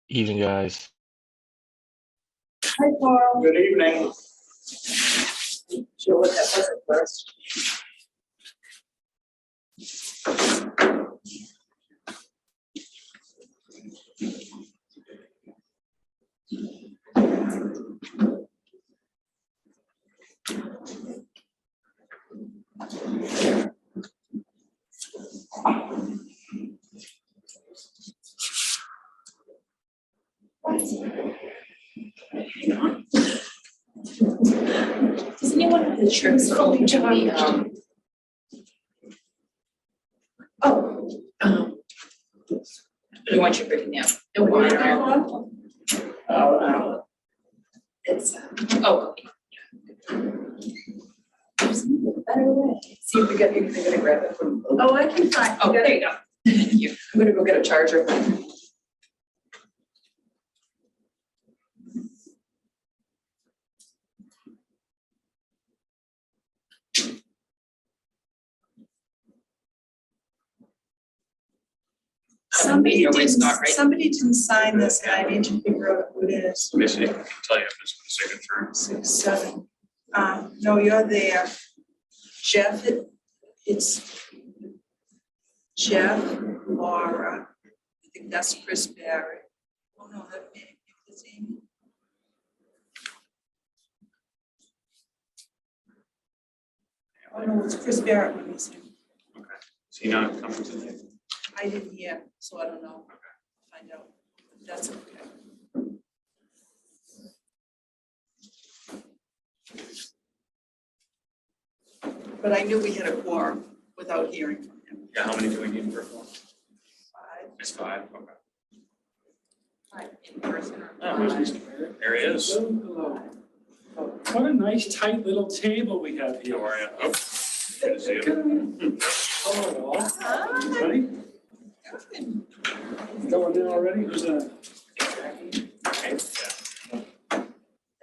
Evening, guys. Hi, Paul. Good evening. Sure what that was at first. Does anyone have the trips fully charged? You want your written down? The wire. It's, oh, okay. Better way. See if we get, you're gonna grab it from. Oh, I can find. Oh, there you go. Thank you. I'm gonna go get a charger. Somebody Your way's didn't, not right. somebody didn't sign this, and I need to figure out who it is. Let me see, I can tell you if it's a signature. 6, 7. No, you're there. Jeff, it's Jeff, Laura. I think that's Chris Barrett. Oh, no, that may be his Amy. Oh, no, it's Chris Barrett when he's in. Okay. Is he not coming today? I didn't hear, so I don't know. Find out. That's okay. But I knew we had a quorum without hearing from him. Yeah, how many do we need for a form? 5. It's 5, okay. In person or? Oh, where's he? There he is. Hello. What a nice tight little table we have How here. are you? Oh, good to see you. Hello, all. Ready? Going in already? Who's that?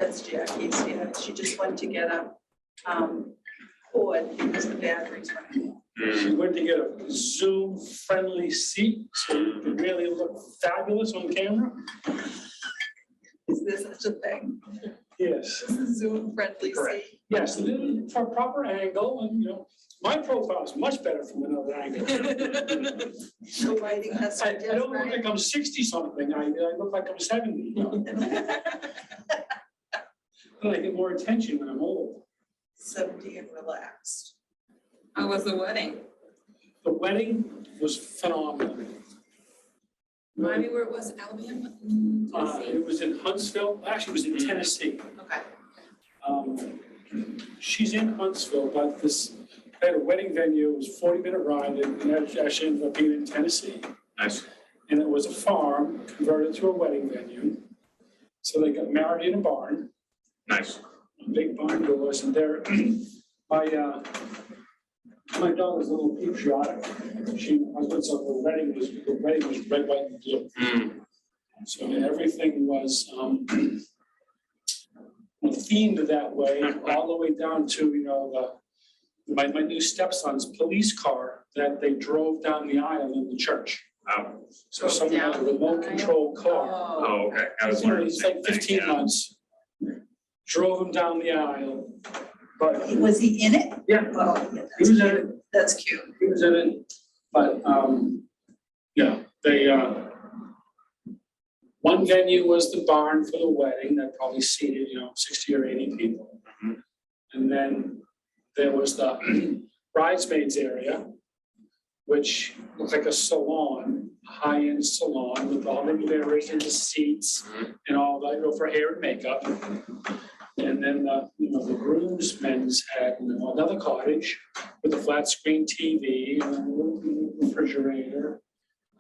That's Jackie's, yeah. She just went to get a cord because the batteries running. She went to get a Zoom-friendly seat, so you can really look fabulous on camera. Is there such a thing? Yes. This is Zoom friendly Correct. seat. Yes, for a proper angle, and my profile is much better from another angle. The lighting has I to don't look like I'm 60-something, I look like I'm 70. But I get more attention when I'm old. 70 and relaxed. How was the wedding? The wedding was phenomenal. Remind me where it was, Alabama? Tennessee? It was in Huntsville, actually, it was in Tennessee. Okay. She's in Huntsville, but they had a wedding venue, it was a 40-minute ride, and it actually ended up being in Tennessee. Nice. And it was a farm converted to a wedding venue. So they got married in a barn, Nice. a big barn doors, and there, my daughter's a little patriotic. The wedding was red, white, and blue. So everything was themed that way, all the way down to, my new stepson's police car that they drove down the aisle in the church. Wow. So someone had a remote control car. Oh, okay. I was learning the It's same like thing, 15 yeah. months. Drove him down the aisle. But Was he in it? yeah, Oh, yeah, he that's was in cute. it. That's cute. He was in it, but, yeah, they, one venue was the barn for the wedding that probably seated, 60 or 80 people. Mhm. And then there was the bridesmaids area, which looked like a salon, a high-end salon with all the mirrors and the seats and all that, for hair and makeup. And then the groomsmen's had another cottage with a flat screen TV and a little refrigerator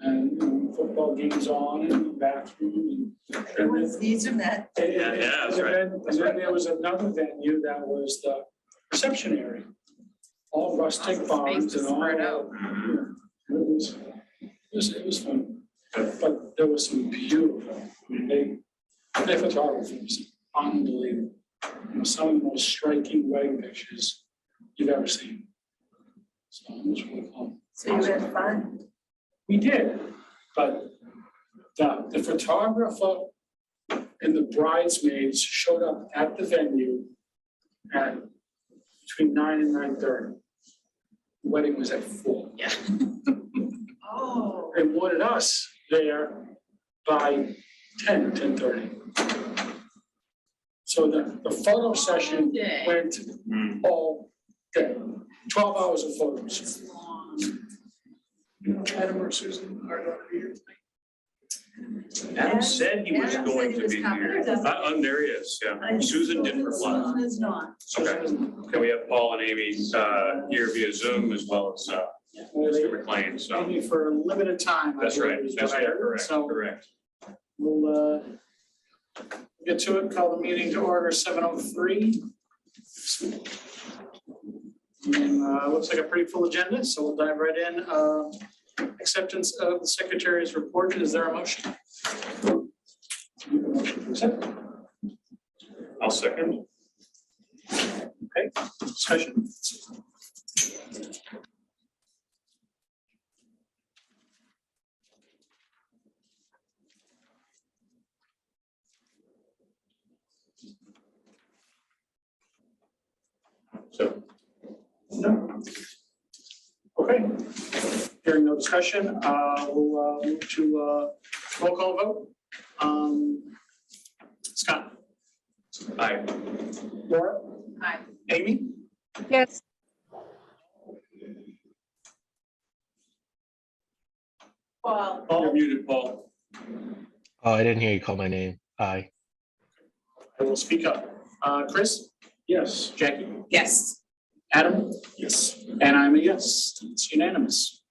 and football games on and a bathroom. Everyone's needs are met. Yeah, that's right. And then there was another venue that was the reception area, all rustic Lots of barns space to and all. spread out. It was fun, but there was some beautiful, their photography was unbelievable. Some of the most striking wedding pictures you've ever seen. So it was really cool. So you had fun. We did, but The photographer and the bridesmaids showed up at the venue at between 9 and 9:30. The wedding was at 4. Yeah. Oh, They wanted us there by 10:30. So the photo session Day. went Mm. all day, 12 hours of photos. It's long. Adam or Susan are not here. Adam said he was Adam said going he to was be coming, here. doesn't he? There he is, I yeah. think Susan didn't reply. Susan is not. Okay. And we have Paul and Amy here via Zoom as well as Mr. McLean, so. Maybe for a limited time. I That's right, believe is that's what I right, heard. correct, So correct. we'll get to it, call the meeting to order 7:03. And looks like a pretty full agenda, so we'll dive right in. Acceptance of the secretary's report. Is there a motion? Accept. I'll second. Okay, discussion. So, No. Okay. Hearing no discussion, we'll move to roll call vote. Scott, aye. Laura, Hi. Amy, Yes. Paul, You're muted, Paul. Oh, I didn't hear you call my name. Aye. I will speak up. Chris? Yes. Jackie? Yes. Adam? Yes. And I'm a yes. It's unanimous.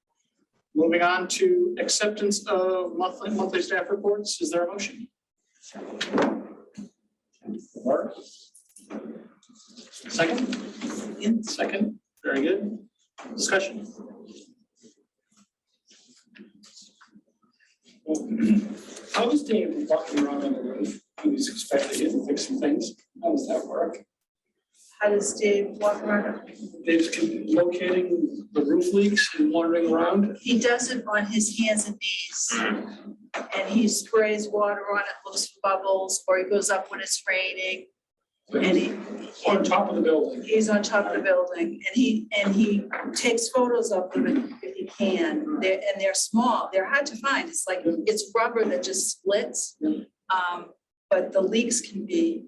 Moving on to acceptance of monthly staff reports. Is there a motion? Laura? Second? Second. Very good. Discussion. How was Dave walking around on the roof? He was expecting it and fixing things. How does that work? how does Dave walk around? Dave's locating the roof leaks and wandering around. He does it on his hands and knees. And he sprays water on it, looks for bubbles, or he goes up when it's raining. And On top of the building. he's on top of the building, and he takes photos of them if he can. They're small, they're hard to find. It's like, it's rubber that just splits. But the leaks can be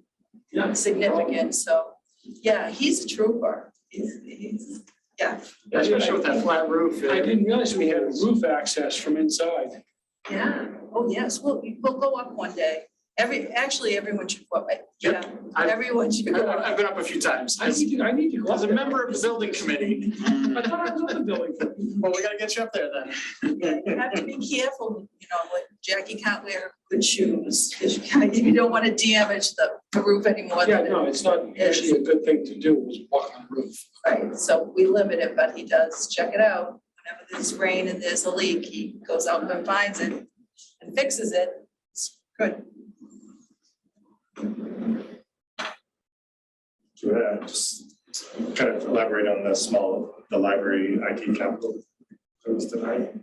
Yeah. significant, so, yeah, he's a trooper. He's, yeah, Especially with that flat roof. I didn't realize we had roof access from inside. yeah. Oh, yes, we'll go up one day. Everyone should go up. Yeah, I've- everyone should go up. I've been up a few times. I need to go. up As a there. member of the building committee. I thought I was on the building. Well, we gotta get you up there then. Yeah, you have to be careful, like Jackie can't wear good shoes, because you don't want to damage the roof anymore. Yeah, than no, it it's not is. actually a good thing to do, is walk on the roof. Right, so we limit it, but he does check it out. Whenever there's rain and there's a leak, he goes out and finds it and fixes it. It's good. Just kind of elaborate on the library IT capital codes tonight.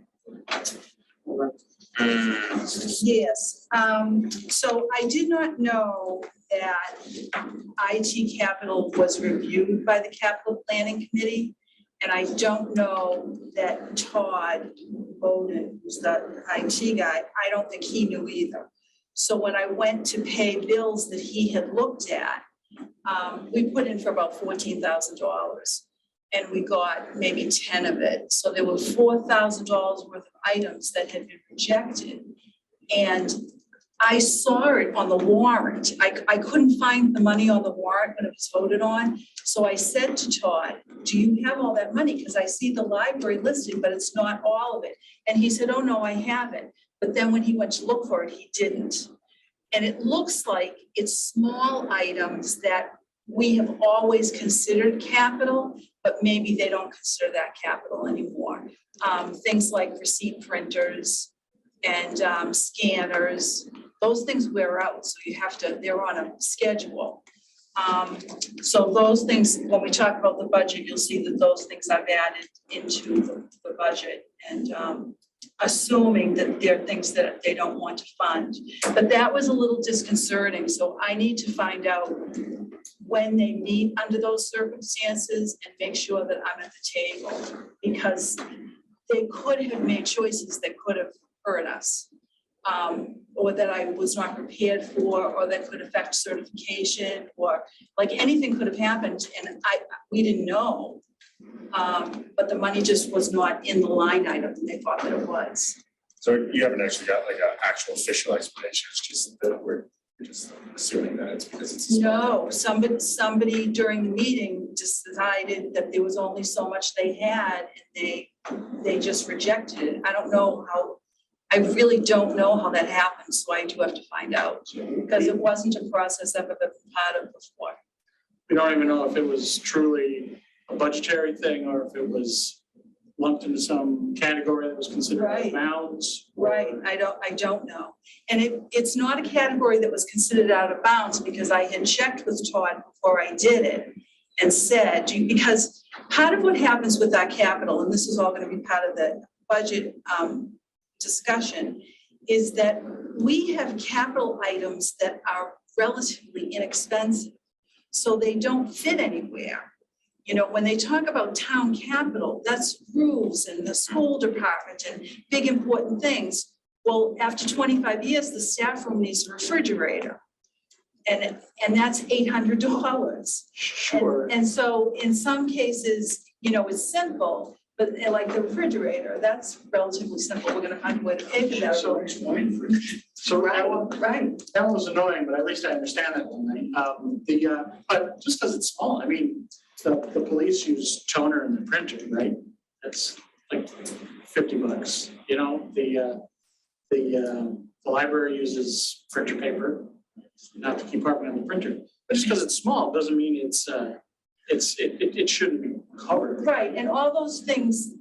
Yes, so I did not know that IT capital was reviewed by the capital planning committee. And I don't know that Todd Bowden, who's the IT guy, I don't think he knew either. So when I went to pay bills that he had looked at, we put in for about $14,000. And we got maybe 10 of it. So there were $4,000 worth of items that had been rejected. And I saw it on the warrant. I couldn't find the money on the warrant when it was voted on. So I said to Todd, do you have all that money? Because I see the library listed, but it's not all of it. And he said, oh no, I have it. But then when he went to look for it, he didn't. And it looks like it's small items that we have always considered capital, but maybe they don't consider that capital anymore. Things like receipt printers and scanners, those things wear out, so you have to, they're on a schedule. So those things, when we talk about the budget, you'll see that those things I've added into the budget. And assuming that there are things that they don't want to fund. But that was a little disconcerting, so I need to find out when they meet under those circumstances and make sure that I'm at the table, because they could have made choices that could have hurt us, or that I was not prepared for, or that could affect certification, or like anything could have happened, and we didn't know. But the money just was not in the line item they thought that it was. So you haven't actually got like an actual official explanation, it's just that we're just assuming that it's because it's. a small- No, somebody during the meeting decided that there was only so much they had, and they just rejected it. I don't know how, I really don't know how that happened, so I do have to find out, because it wasn't a process I've ever been part of before. We don't even know if it was truly a budgetary thing or if it was lumped into some category that was considered Right. bounds. Right, I don't know. And it's not a category that was considered out of bounds, because I had checked with Todd before I did it and said, because part of what happens with our capital, and this is all gonna be part of the budget discussion, is that we have capital items that are relatively inexpensive, so they don't fit anywhere. You know, when they talk about town capital, that's roofs and the school department and big important things. Well, after 25 years, the staff room needs a refrigerator. And that's $800. Sure. And so in some cases, you know, it's simple, but like the refrigerator, that's relatively simple. We're gonna find a way to pay for that. So Right. that was annoying, but at least I understand that one, right? But just because it's small, I mean, the police use toner in the printer, right? That's like $50, you know, the library uses printer paper, not the compartment on the printer. But just because it's small doesn't mean it shouldn't be covered. Right, and all those things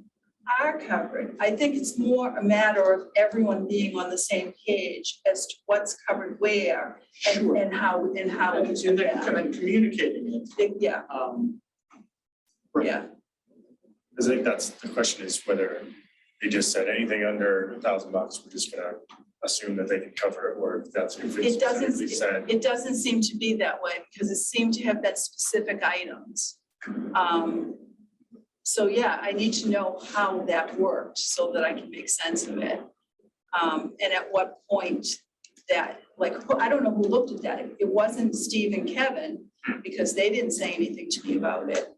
are covered. I think it's more a matter of everyone being on the same page as to what's covered where Sure. and how we do And then that. communicating it. Yeah, Right. yeah. I think that's, the question is whether they just said anything under $1,000, we're just gonna assume that they can cover it, or if that's if it's It doesn't, specifically said. it doesn't seem to be that way, because it seemed to have that specific items. So yeah, I need to know how that worked so that I can make sense of it. And at what point that, like, I don't know who looked at that. It wasn't Steve and Kevin, because they didn't say anything to me about it.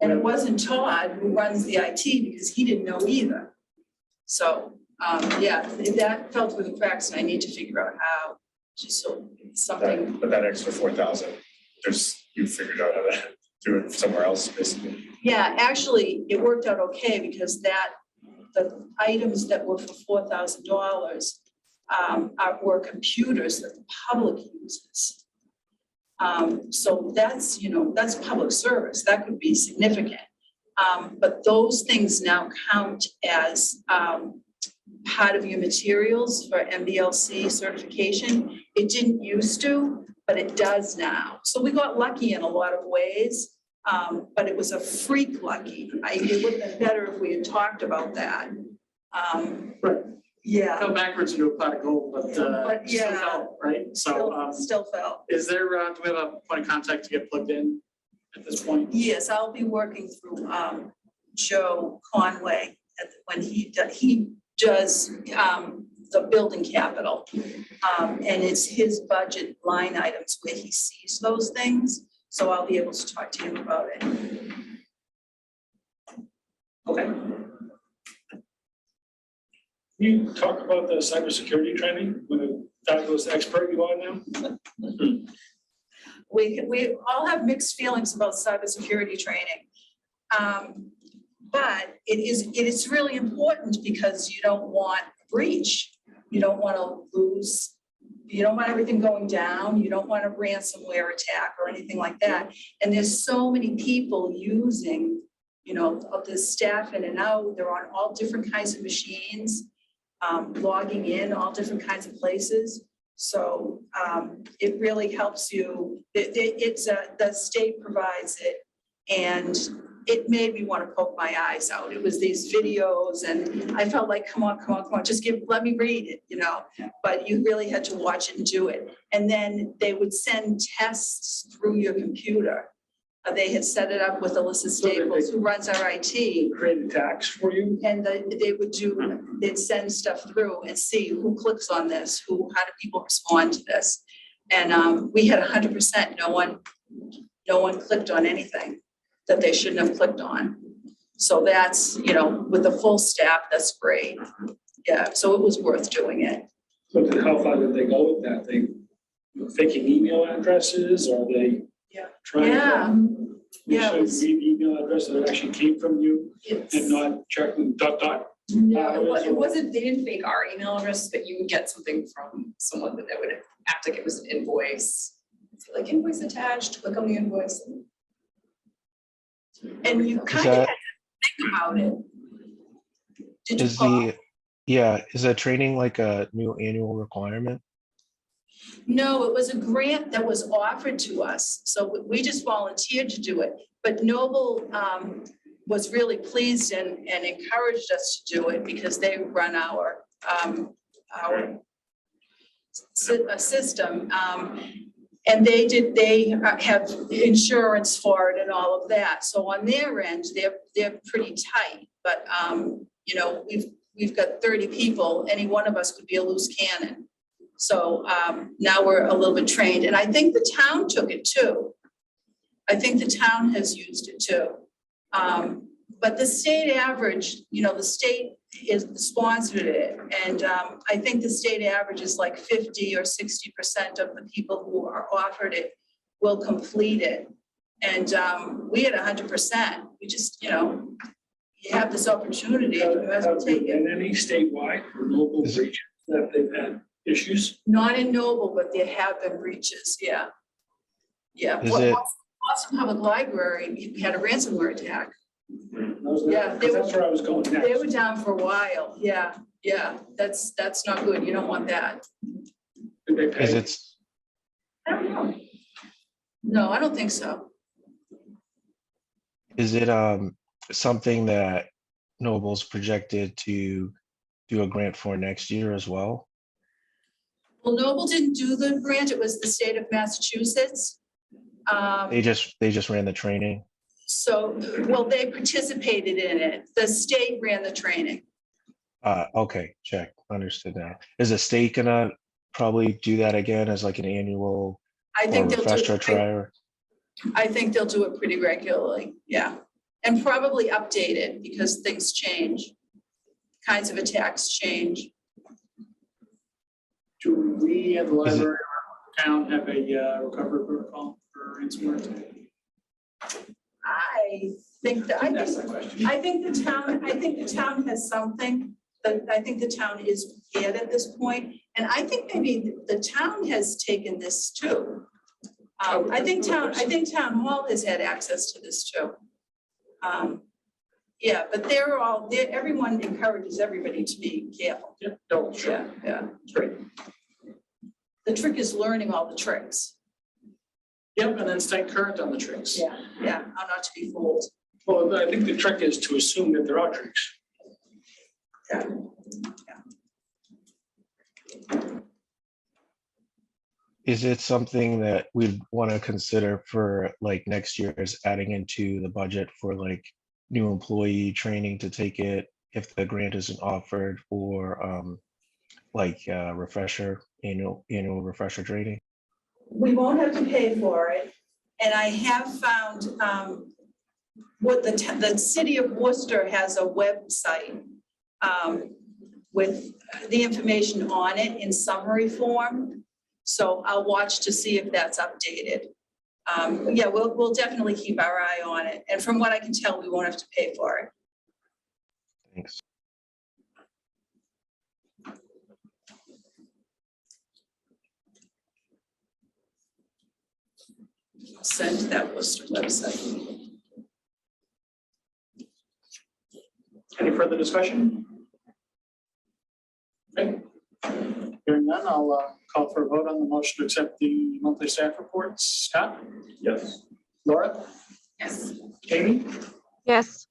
And it wasn't Todd who runs the IT, because he didn't know either. So, yeah, that fell through the cracks, and I need to figure out how, just so it's something. But that extra 4,000, you figured out how to do it somewhere else, basically. Yeah, actually, it worked out okay, because the items that were for $4,000 were computers that the public uses. So that's, you know, that's public service, that could be significant. But those things now count as part of your materials for MBLC certification. It didn't used to, but it does now. So we got lucky in a lot of ways, but it was a freak lucky. It would have been better if we had talked about that. Right. Yeah, Fell backwards into a pot of gold, but still yeah. fell, right? So still felt. is there, do we have a point of contact to get plugged in at this point? Yes, I'll be working through Joe Conway when he does the building capital. And it's his budget line items where he sees those things. So I'll be able to talk to him about it. Okay. Can you talk about the cybersecurity training with a fabulous expert you are now? We all have mixed feelings about cybersecurity training. But it is really important, because you don't want a breach. You don't want to lose, you don't want everything going down. You don't want a ransomware attack or anything like that. And there's so many people using, you know, of the staff in and out. They're on all different kinds of machines, logging in all different kinds of places. So it really helps you. The state provides it, and it made me want to poke my eyes out. It was these videos and I felt like, come on, just let me read it, you know? But you really had to watch it and do it. And then they would send tests through your computer. They had set it up with Alyssa Staples, who runs our IT. Create attacks for you. And they'd send stuff through and see who clicks on this, how do people respond to this? And we had 100%, no one clicked on anything that they shouldn't have clicked on. So that's, you know, with the full staff, that's great. Yeah, so it was worth doing it. So how far did they go with that? They faking email addresses, or they Yeah. trying Yeah. to make Yeah, sure it you was- read the email address that actually came from you and not checking dot. No, it wasn't, they didn't fake our email address, but you would get something from someone that would act like it was an invoice. It's like invoice attached, click on the invoice. And you kind of had to think about it. Did you Is call? is that training like a new annual requirement? No, it was a grant that was offered to us, so we just volunteered to do it. But Noble was really pleased and encouraged us to do it because they run our system. And they have insurance for it and all of that. So on their end, they're pretty tight. But you know, we've got 30 people. Any one of us could be a loose cannon. So now we're a little bit trained, and I think the town took it too. I think the town has used it too. But the state average, you know, the state is sponsored it, and I think the state average is like 50 or 60% of the people who are offered it will complete it. And we had 100%. We just, you know, you have this opportunity, you might as well Have take there it. been any statewide or local Is it- regions that they've had issues? Not in Noble, but there have been breaches, yeah. Yeah. Is it- Boston Public Library had a ransomware attack. Yeah, that's where I was going next. They were down for a while, yeah, that's not good, you don't want that. Did they pay? Is it, I don't know. No, I don't think so. is it something that Noble's projected to do a grant for next year as well? Well, Noble didn't do the grant, it was the state of Massachusetts. They just ran the training. So, well, they participated in it, the state ran the training. Okay, check, understood now. Is the state gonna probably do that again as like an annual I or think they'll refresher do, trial? I think they'll do it pretty regularly, yeah. And probably update it because things change. Kinds of attacks change. Do we at the Is it- library or town have a recovery protocol for ransomware? I think That's the question. I think the town has something, but I think the town is prepared at this point. And I think maybe the town has taken this too. I think town hall has had access to this too. Yeah, but everyone encourages everybody to be careful. Yeah, no, sure. Yeah. The trick is learning all the tricks. Yep, and then stay current on the tricks. Yeah, how not to be fooled. Well, I think the trick is to assume that there are tricks. Yeah. Is it something that we'd want to consider for like next year is adding into the budget for like new employee training to take it if the grant isn't offered, or like annual refresher training? We won't have to pay for it. And I have found what the city of Worcester has a website with the information on it in summary form. So I'll watch to see if that's updated. Yeah, we'll definitely keep our eye on it. And from what I can tell, we won't have to pay for it. Thanks. I'll send to that Worcester website. Any further discussion? Okay. Hearing none, I'll call for a vote on the motion to accept the monthly staff reports. Scott? Yes. Laura? Yes. Amy? Yes.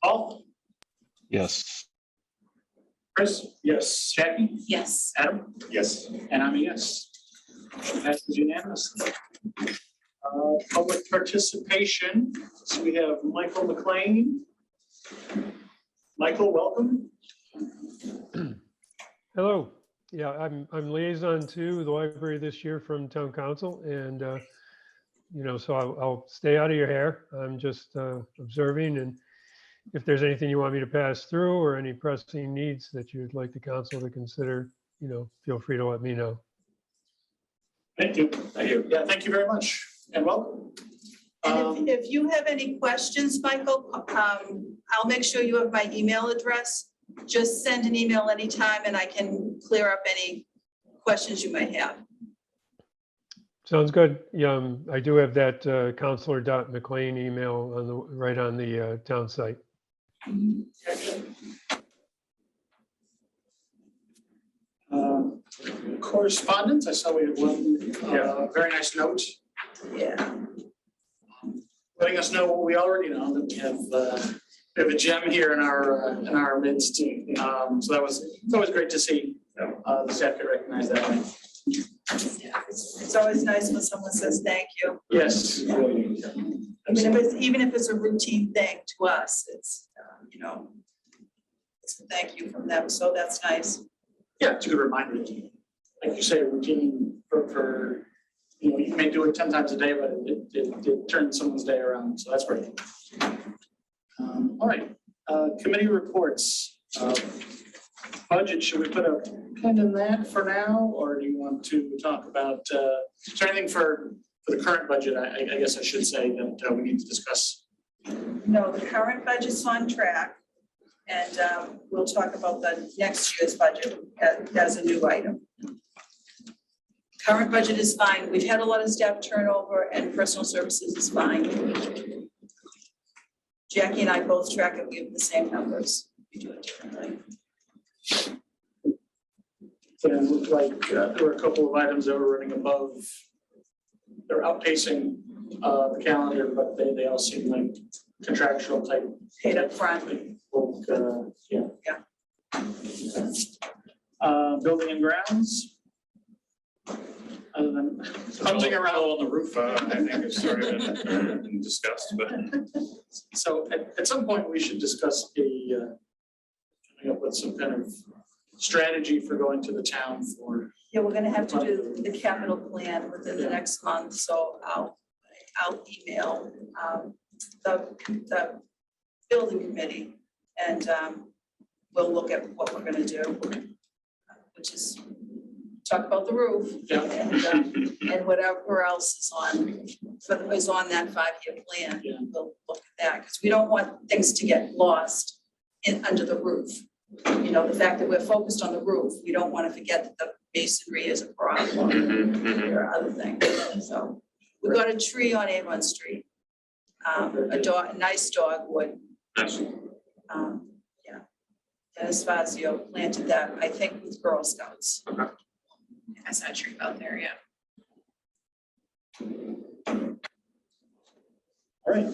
Paul, Yes. Chris, Yes. Jackie, Yes. Adam, Yes. and I'm a yes. Motion passes unanimously. Public participation, so we have Michael McLean. Michael, welcome. Hello. Yeah, I'm liaison to the library this year from town council and, so I'll stay out of your hair. I'm just observing, and if there's anything you want me to pass through or any pressing needs that you'd like the council to consider, feel free to let me know. Thank you. Thank you. Yeah, thank you very much and welcome. And if you have any questions, Michael, I'll make sure you have my email address. Just send an email anytime and I can clear up any questions you might have. Sounds good. Yeah, I do have that counselor.mclean email right on the town site. Correspondence, I saw we had one, very nice note, Yeah. letting us know what we already know, that we have a gem here in our midst. So it's always great to see, the staff get recognized that way. It's always nice when someone says thank you. Yes. Even if it's a routine thing to us, it's, it's a thank you from them. So that's nice. Yeah, it's a good reminder. Like you say, a routine for, you may do it 10 times a day, but it turns someone's day around. So that's great. All right, committee reports. Budget, should we put a pin in that for now? Or do you want to talk about, is there anything for the current budget? I guess I should say that we need to discuss. No, the current budget's on track. And we'll talk about the next year's budget as a new item. Current budget is fine. We've had a lot of staff turnover and personal services is fine. Jackie and I both track it. We have the same numbers. We do it differently. So it looked like there were a couple of items that were running above. They're outpacing the calendar, but they all seem like contractual type. Paid up front. Yeah. Building and grounds. Other than punching around. On the roof, I think it's sort of been discussed, but. So at some point, we should discuss coming up with some kind of strategy for going to the town for. Yeah, we're gonna have to do the capital plan within the next month, so I'll email the building committee and we'll look at what we're gonna do, which is talk about the roof Yeah. and whatever else is on that 5-year plan. Yeah. We'll look at that, because we don't want things to get lost under the roof. The fact that we're focused on the roof, we don't want to forget that the masonry is a problem. There are other things. So we got a tree on Avon Street. A nice dogwood. Yes. Yeah. Dennis Fazio planted that, I think, with Girl Scouts. I saw a tree out there, yeah. All right.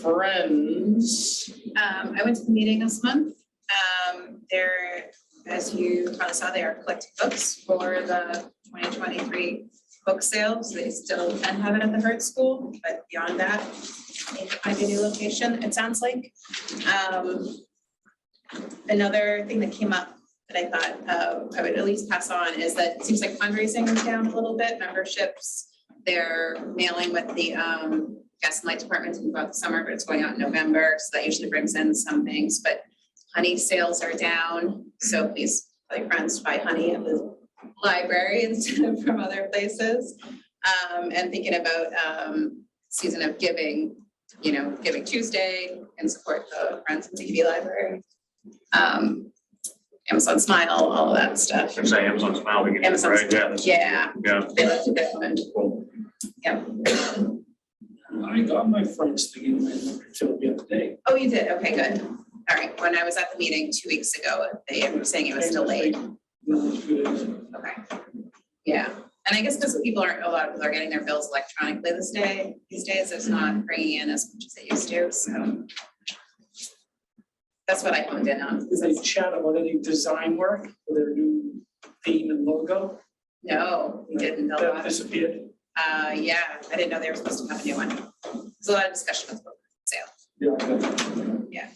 Friends. I went to the meeting this month. There, as you probably saw, they are collecting books for the 2023 book sales. They still can have it at the Hurt School, but beyond that, they need to find a new location, it sounds like. Another thing that came up that I thought I would at least pass on is that it seems like fundraising is down a little bit, memberships. They're mailing with the gas and light departments throughout the summer, but it's going out in November. So that usually brings in some things, but honey sales are down. So please tell your friends to buy honey at the library instead of from other places. And thinking about season of giving, Giving Tuesday and support the Friends of the TV Library. Amazon Smile, all of that stuff. I'm saying Amazon Smile, we can, Amazon right? Smile, yeah. Yeah. That's a good one. Yeah. I got my friends thinking my number two the other day. Oh, you did? Okay, good. All right. When I was at the meeting 2 weeks ago, they were saying it was delayed. Okay. Yeah. And I guess because a lot of people are getting their bills electronically these days, it's not bringing in as much as it used to, so. That's what I honed in on. Did they chat about any design work for their new theme and logo? No, we didn't. That disappeared. Yeah, I didn't know they were supposed to have a new one. There's a lot of discussion with sale. Yeah. Yeah.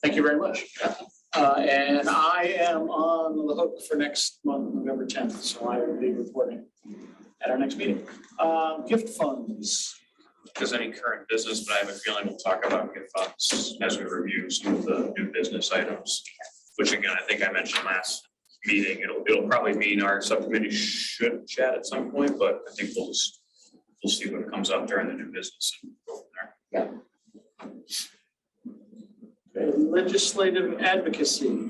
Thank you very much. And I am on the hook for next month, November 10th, so I will be reporting at our next meeting. Gift funds. If there's any current business, but I have a feeling we'll talk about gift funds as we review some of the new business items. Which again, I think I mentioned last meeting, it'll probably mean our subcommittee should chat at some point, but I think we'll see what comes up during the new business and go from there. Okay, legislative advocacy.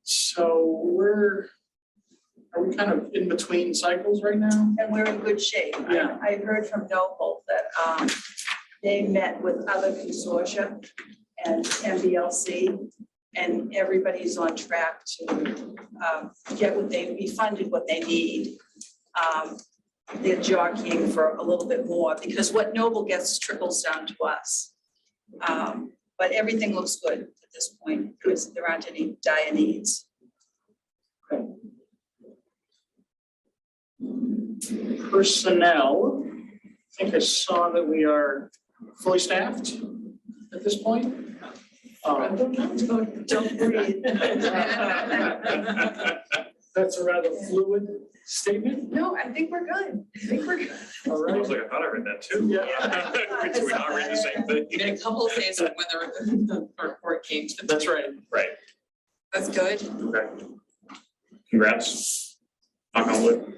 So are we kind of in between cycles right now? And we're in good shape. Yeah. I heard from Noble that they met with other consortia and MBLC, and everybody's on track to be funded what they need. They're jockeying for a little bit more because what Noble gets trickles down to us. But everything looks good at this point because there aren't any dire needs. Personnel, I think I saw that we are fully staffed at this point. Don't breathe. That's a rather fluid statement. No, I think we're good. I think we're good. All I right. was like, I thought I read that too. Yeah. We not read the same thing. We had a couple of days of when the report came to. That's right. Right, That's good. okay. Congrats. Knock on wood.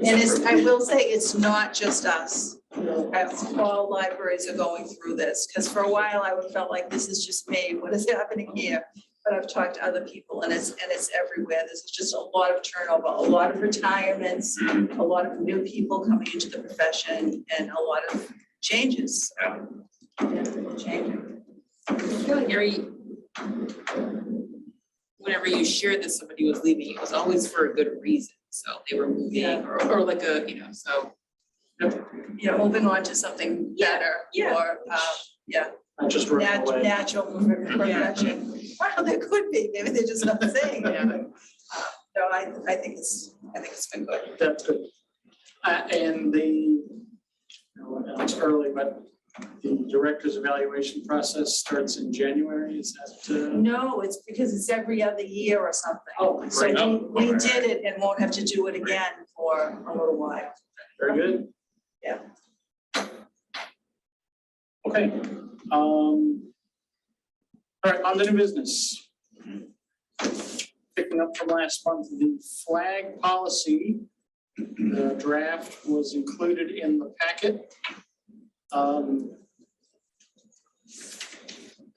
And I will say, it's not just us. All libraries are going through this, because for a while I would felt like this is just me, what is happening here? But I've talked to other people and it's everywhere. There's just a lot of turnover, a lot of retirements, a lot of new people coming into the profession and a lot of changes. Yeah. Changing. I feel like whenever you shared that somebody was leaving, it was always for a good reason. So they were moving or like a, so. Moving on to something better. Yeah. Or, Not just running away. natural progression. Well, there could be, maybe they're just not saying it. Yeah. No, I think it's been good. That's good. And it's early, but the director's evaluation process starts in January, is that? No, it's because it's every other year or something. Oh, So great. we did it and won't have to do it again for a little while. Very good. Yeah. Okay. All right, on the new business. Picking up from last month, the flag policy, the draft was included in the packet. Thought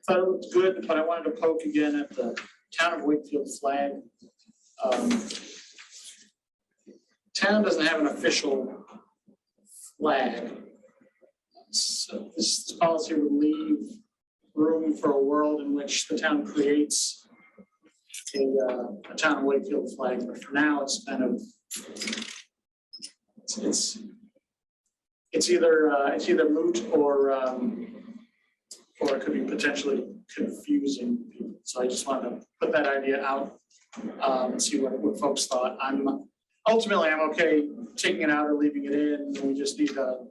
it looked good, but I wanted to poke again at the town of Wakefield flag. Town doesn't have an official flag. So this policy would leave room for a world in which the town creates a town of Wakefield flag, but for now it's kind of it's either moot or it could be potentially confusing people. So I just wanted to put that idea out and see what folks thought. Ultimately I'm okay taking it out or leaving it in. We just need to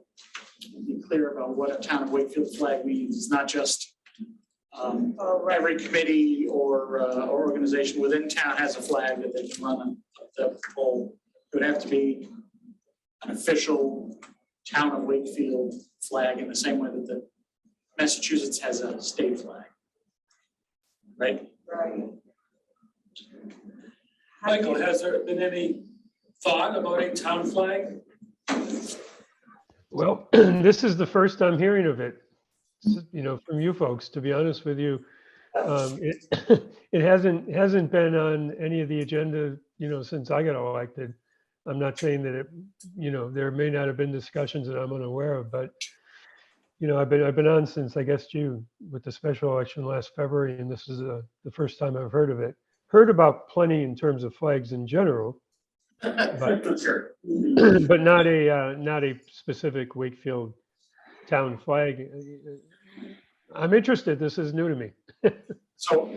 be clear about what a town of Wakefield flag means. It's not just every committee or organization within town has a flag that they can run the pole. It would have to be an official town of Wakefield flag in the same way that the Massachusetts has a state flag. Right? Right. Michael, has there been any thought about a town flag? Well, this is the first I'm hearing of it, from you folks, to be honest with you. It hasn't been on any of the agenda, since I got elected. I'm not saying that there may not have been discussions that I'm unaware of, but I've been on since, I guess, June with the special election last February, and this is the first time I've heard of it. Heard about plenty in terms of flags in general, but Sure. but not a specific Wakefield town flag. I'm interested. This is new to me. So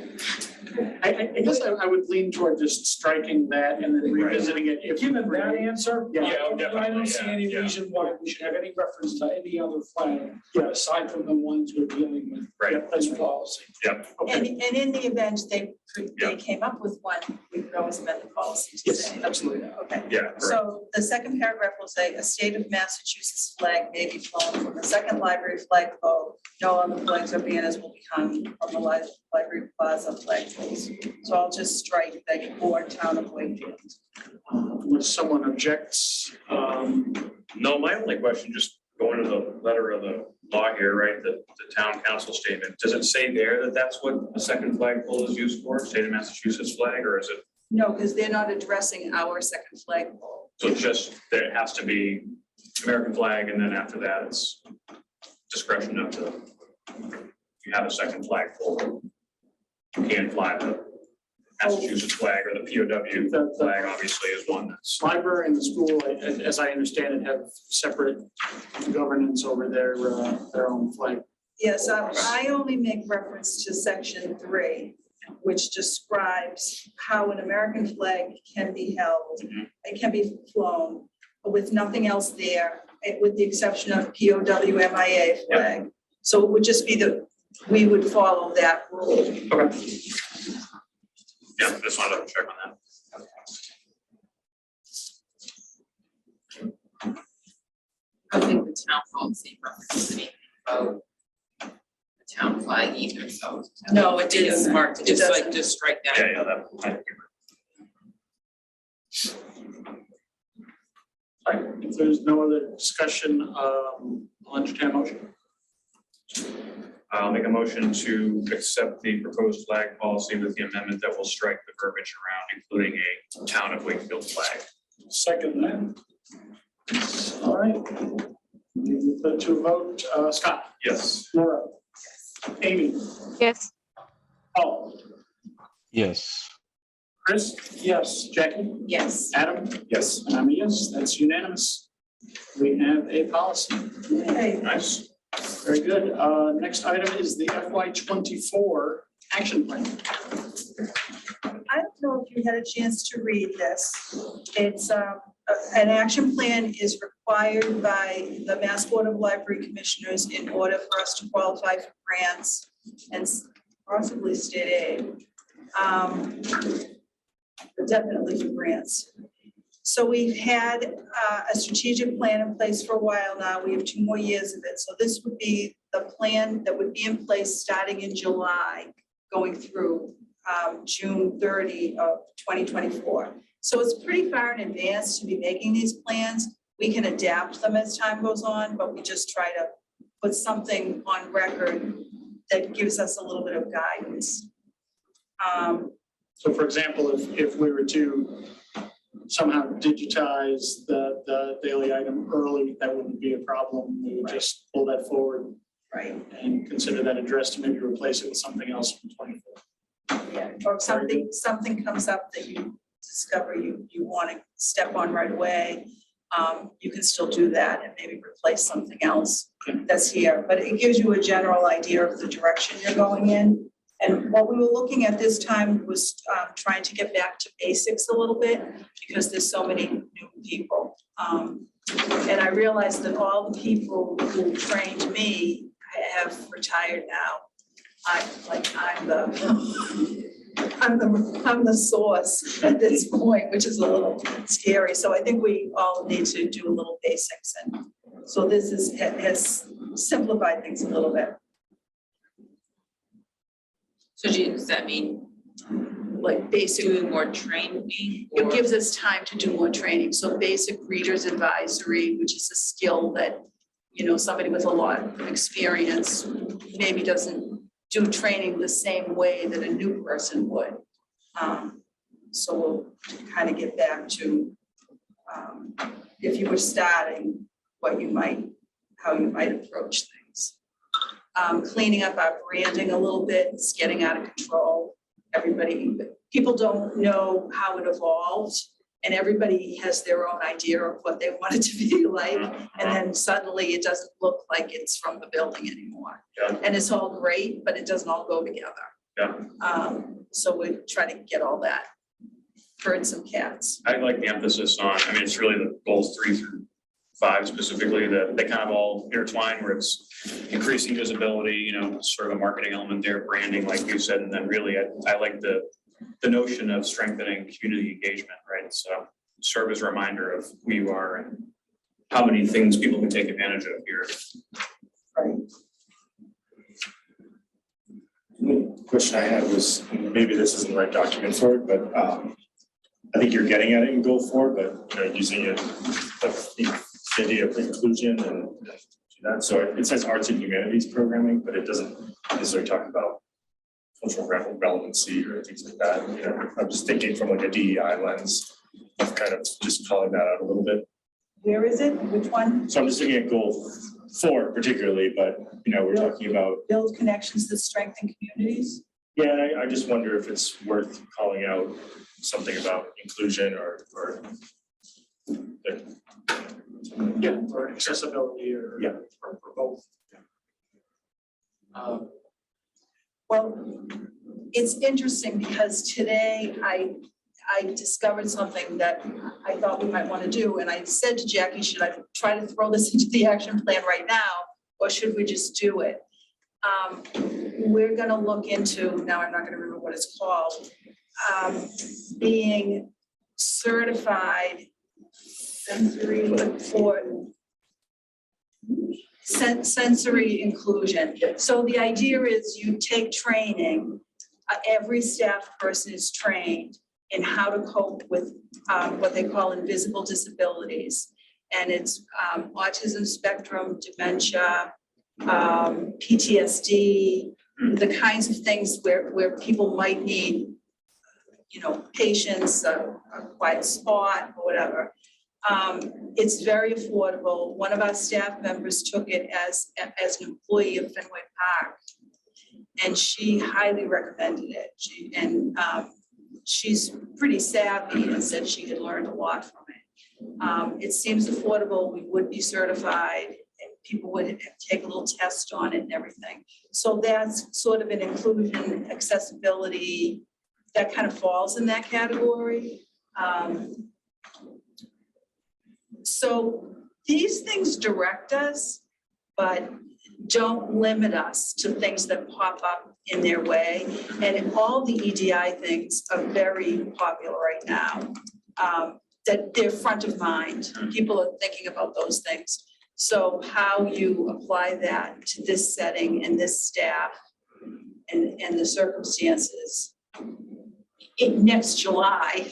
I guess I would lean toward just striking that and then revisiting it. If Given that answer, Yeah, I definitely, don't see any yeah. reason why we should have any reference to any other flag, aside from the ones we're dealing with. Right. As policy. Yep. And in the event they Yeah. came up with one, we could always amend the policy to Yes, say. absolutely. Okay. Yeah. Correct. So the second paragraph will say, a state of Massachusetts flag may be flown from the second library flagpole. No other flags or banners will be hung on the library plaza flagpoles. So I'll just strike the or town of Wakefield. Unless someone objects, No, my only question, just going to the letter of the law here, right, the town council statement, does it say there that that's what a second flagpole is used for, state of Massachusetts flag, or is it, No, because they're not addressing our second flagpole. so it's just that it has to be American flag, and then after that, it's discretion up to, if you have a second flagpole, you can't fly the Massachusetts flag, or the POW flag, obviously, is one that's. library and the school, as I understand it, have separate governance over their own flag. Yes, I only make reference to section 3, which describes how an American flag can be held. It can be flown, but with nothing else there, with the exception of POW MIA flag. So it would just be we would follow that rule. Okay. Yeah, just wanted to check on that. I think the town policy references anything about the town flag either, so. No, it It is doesn't. smart to It just doesn't. just strike that. Yeah, that. All right, if there's no other discussion, I'll entertain a motion. I'll make a motion to accept the proposed flag policy with the amendment that will strike the verbiage around, including a town of Wakefield flag. Second that. All right. We put to a vote, Scott, Yes. Laura, Amy, Yes. Paul, Yes. Chris? Yes. Jackie? Yes. Adam? Yes. And I'm a yes, that's unanimous. We have a policy. Okay, Nice. Very good. Next item is the FY24 action plan. I don't know if you had a chance to read this. It's an action plan is required by the Mass Board of Library Commissioners in order for us to qualify for grants and possibly state aid. But definitely for grants. So we've had a strategic plan in place for a while now. We have 2 more years of it. So this would be the plan that would be in place starting in July, going through June 30 of 2024. So it's pretty far in advance to be making these plans. We can adapt them as time goes on, but we just try to put something on record that gives us a little bit of guidance. So for example, if we were to somehow digitize the daily item early, that wouldn't be a problem. We would just pull that forward Right. and consider that addressed and maybe replace it with something else from 24. Yeah, or if something comes up that you discover you want to step on right away, you can still do that and maybe replace something else that's here. But it gives you a general idea of the direction you're going in. And what we were looking at this time was trying to get back to basics a little bit because there's so many new people. And I realized that all the people who trained me have retired now. I'm the source at this point, which is a little scary. So I think we all need to do a little basics. And so this has simplified things a little bit. So does that mean Like basic, doing more training? it or- gives us time to do more training. So basic readers advisory, which is a skill that, somebody with a lot of experience maybe doesn't do training the same way that a new person would. So we'll kind of get back to, if you were starting, how you might approach things. cleaning up our branding a little bit. It's getting out of control. People don't know how it evolved, and everybody has their own idea of what they want it to be like. And then suddenly it doesn't look like it's from the building anymore. Yeah. And it's all great, but it doesn't all go together. Yeah. So we try to get all that, herd some cats. I like the emphasis on, I mean, it's really the goals 3 through 5 specifically, that they kind of all intertwine, where it's increasing visibility, you know, sort of a marketing element there, branding, like you said, and then really, I like the notion of strengthening community engagement, right? So serve as a reminder of who you are and how many things people can take advantage of here. Right. The question I had was, maybe this isn't the right document for it, but I think you're getting at it in goal 4, but you know, using it, like the idea of inclusion and that. So it says arts and humanities programming, but it doesn't necessarily talk about cultural relevancy or things like that. You know, I'm just thinking from like a DEI lens of kind of just calling that out a little bit. Where is it? Which one? So I'm just looking at goal 4 particularly, but you know, we're talking about. Build connections that strengthen communities. Yeah, I just wonder if it's worth calling out something about inclusion or Yeah, or accessibility or. Yeah. Or both. Well, it's interesting because today I discovered something that I thought we might want to do. And I said to Jackie, should I try to throw this into the action plan right now, or should we just do it? We're gonna look into, now I'm not gonna remember what it's called, being certified sensory inclusion. So the idea is you take training, every staff person is trained in how to cope with what they call invisible disabilities. And it's autism spectrum, dementia, PTSD, the kinds of things where people might need, you know, patience, a quiet spot or whatever. It's very affordable. One of our staff members took it as an employee of Fenway Park, and she highly recommended it. She's pretty savvy and said she had learned a lot from it. It seems affordable. We would be certified, and people would take a little test on it and everything. So that's sort of an inclusion, accessibility, that kind of falls in that category. So these things direct us, but don't limit us to things that pop up in their way. And all the EDI things are very popular right now, that they're front of mind. People are thinking about those things. So how you apply that to this setting and this staff and the circumstances next July,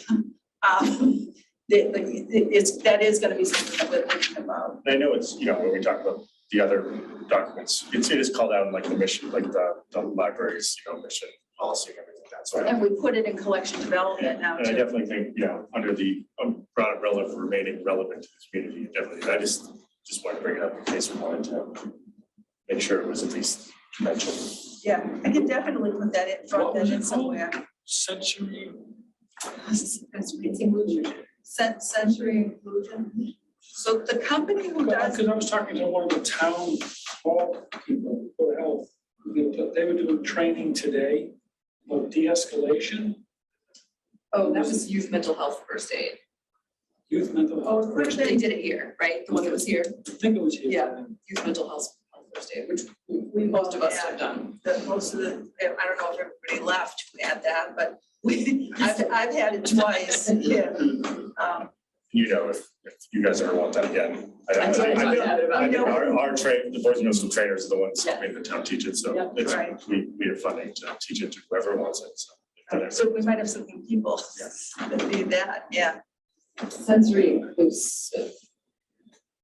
that is going to be something that we're thinking about. I know it's, you know, when we talk about the other documents, it is called out in like the mission, like the library's, you know, mission policy and everything like that. So And we put it in collection development now and I too. definitely think, you know, under the broad umbrella of remaining relevant to the community, definitely, I just want to bring it up in case we wanted to make sure it was at least mentioned. Yeah, I can definitely put that in front What was in it called? somewhere. Sensory. It's inclusion. Sensory inclusion. So the company who does, Because I was talking to one of the town hall people for health, they were doing training today of de-escalation, Oh, that was youth mental health first aid. youth mental Oh, health. first They aid. did it here, right? The one that was here, I think it was here. Yeah. youth mental health first aid, which we most of us yeah, have done. most of the, I don't know if everybody left who had that, but I've had it twice, yeah. You know, if you guys ever want that again. I did talk to Evan about I it. know our train, the Boys and Girls Club trainers are the ones Yeah. who made the town teach it, so Yeah, it's, right. we have funding to teach it to whoever wants it, so. So we might have some new people that need that, yeah. Sensory inclusive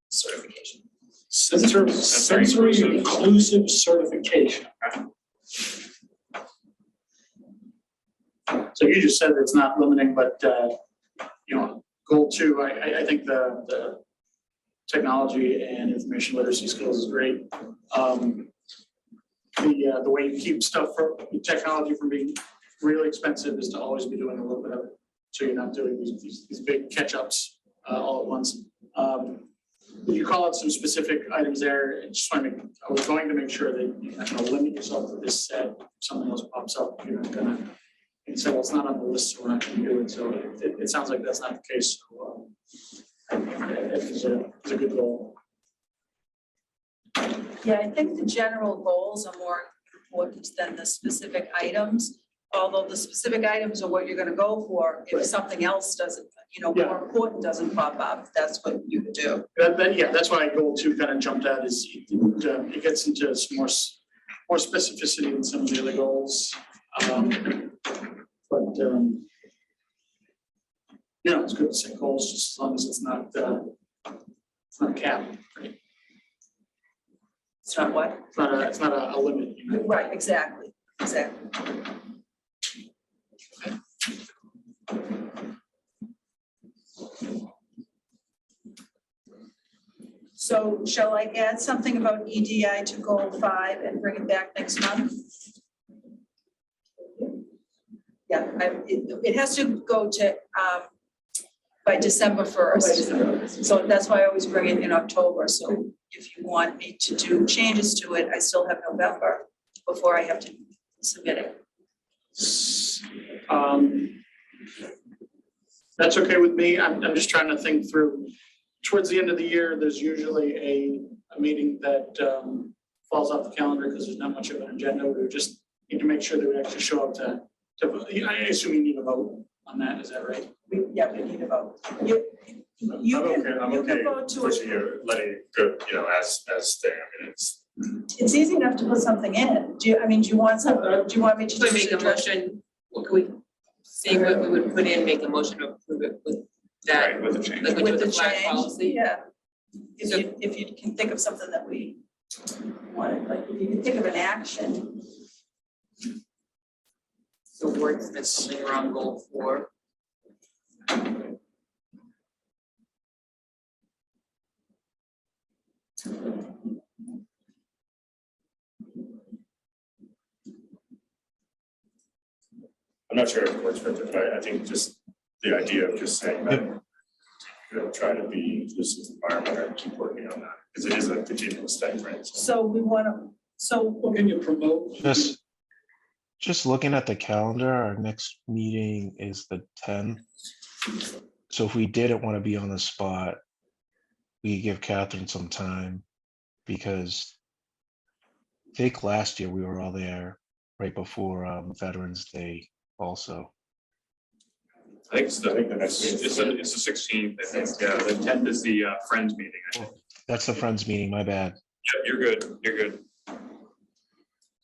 certification. Sensory inclusive certification. So you just said it's not limiting, but, you know, goal 2, I think the technology and information literacy skills is great. the way you keep stuff for technology from being really expensive is to always be doing a little bit of it. So you're not doing these big catch-ups all at once. You call out some specific items there. I just want to I was going to make sure that you limit yourself to this set. If something else pops up, you're not gonna, and so it's not on the list, so we're not gonna do it. So it sounds like that's not the case. So it's a good goal. Yeah, I think the general goals are more important than the specific items. Although the specific items are what you're gonna go for, if something else doesn't, Yeah. more important doesn't pop up, that's what you would do. Yeah, that's why goal 2 kind of jumped out is it gets into some more specificity than some of the other goals. But it's good to set goals just as long as it's not a cap. Right? It's not what? It's not a limit. Right, exactly. So shall I add something about EDI to goal 5 and bring it back next month? Yeah, it has to go to, by December 1st. So that's why I always bring it in October. So if you want me to do changes to it, I still have November before I have to submit it. That's okay with me. I'm just trying to think through. Towards the end of the year, there's usually a meeting that falls off the calendar because there's not much of an agenda. We just need to make sure that we actually show up to I assume you need a vote on that. Is that right? We need a vote. You can vote to pushing it, letting it go, as they, I mean, It's easy enough to put something in. Do you want something? Do you want me to So just make a address? motion, what can we say what we would put in, make a motion to approve it with that, Right, with the change. like we do with the flag change? policy? Yeah. If you can think of something that we wanted, like if you can think of an action. So wordsmith something around goal 4. I'm not sure if it works for it, but I think just the idea of just saying that, try to be this environment and keep working on that, because it is a continuous thing, right? So we want to, What can you promote? Just looking at the calendar, our next meeting is the 10th. So if we didn't want to be on the spot, we give Catherine some time, because I think last year we were all there right before Veterans Day also. I think it's I think the next it's meeting. the 16th, I think. Yeah, the 10th is the Friends meeting, I think. That's the Friends meeting, my bad. Yep, you're good.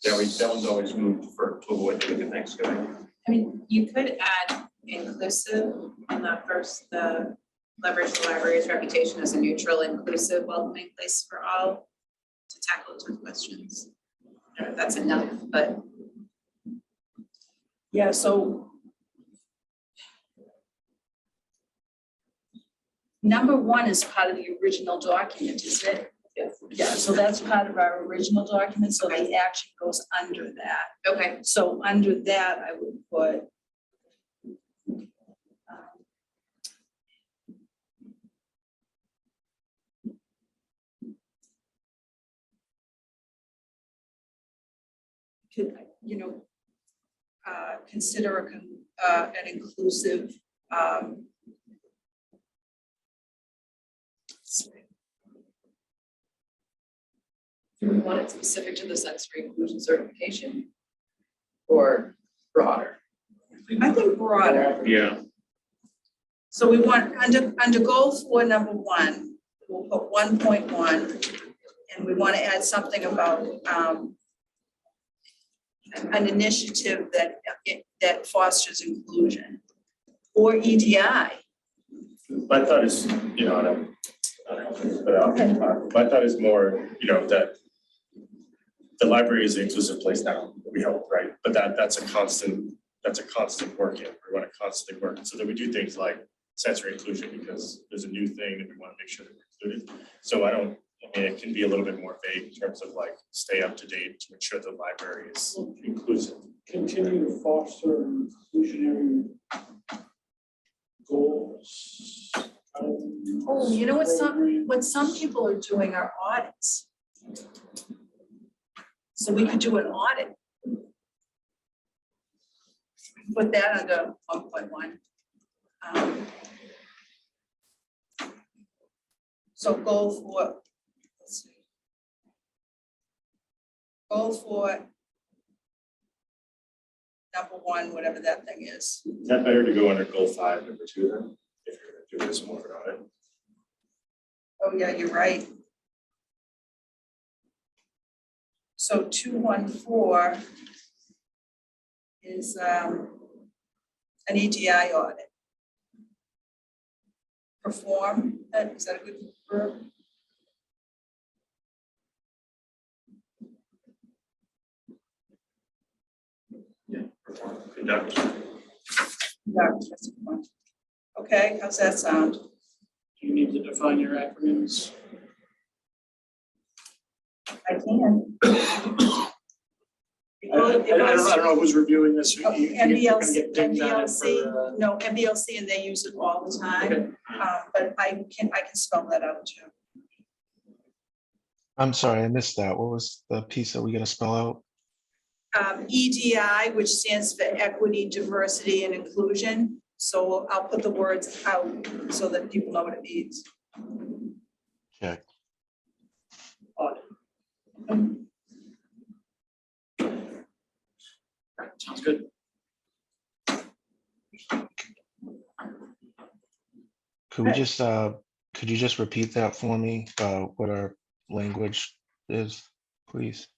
Yeah, that one's always moved to avoid doing the Thanksgiving. I mean, you could add inclusive in that first, the leverage the library's reputation as a neutral, inclusive, welcoming place for all to tackle tough questions. I don't know if that's enough, but yeah, so number 1 is part of the original document, is it? Yeah, so that's part of our original document, so the action goes under that. okay. So under that, I would put could, consider an inclusive Do we want it specific to the sensory inclusion certification? Or broader? I think broader. Yeah. So we want, under goal 4, number 1, we'll put 1.1, and we want to add something about an initiative that fosters inclusion, or EDI. My thought is, my thought is more, that the library is an inclusive place now, we hope, right? But that's a constant work in. We want to constantly work. So that we do things like sensory inclusion, because there's a new thing that we want to make sure that we're included. So I don't, I mean, it can be a little bit more vague in terms of like, stay up to date to ensure the library is inclusive. Continue to foster inclusionary goals. Oh, you know what some people are doing are audits. So we could do an audit. Put that under 1.1. So goal for, let's see. Goal for number 1, whatever that thing is. Is that better to go under goal 5, number 2 then? If you're gonna do this more of an audit? Oh, yeah, you're right. So 214 is an EDI audit. Perform, is that a good verb? Conduct. No, that's a good one. Okay, how's that sound? Do you need to define your acronyms? I can. I don't know who's reviewing this. You're gonna MBLC, get dinged on it for, no, MBLC, and they use it all the time. Okay. But I can spell that out too. I'm sorry, I missed that. What was the piece that we gotta spell out? EDI, which stands for Equity, Diversity, and Inclusion. So I'll put the words out so that people know what it means. Okay. Sounds good. Could you just repeat that for me, what our language is, please?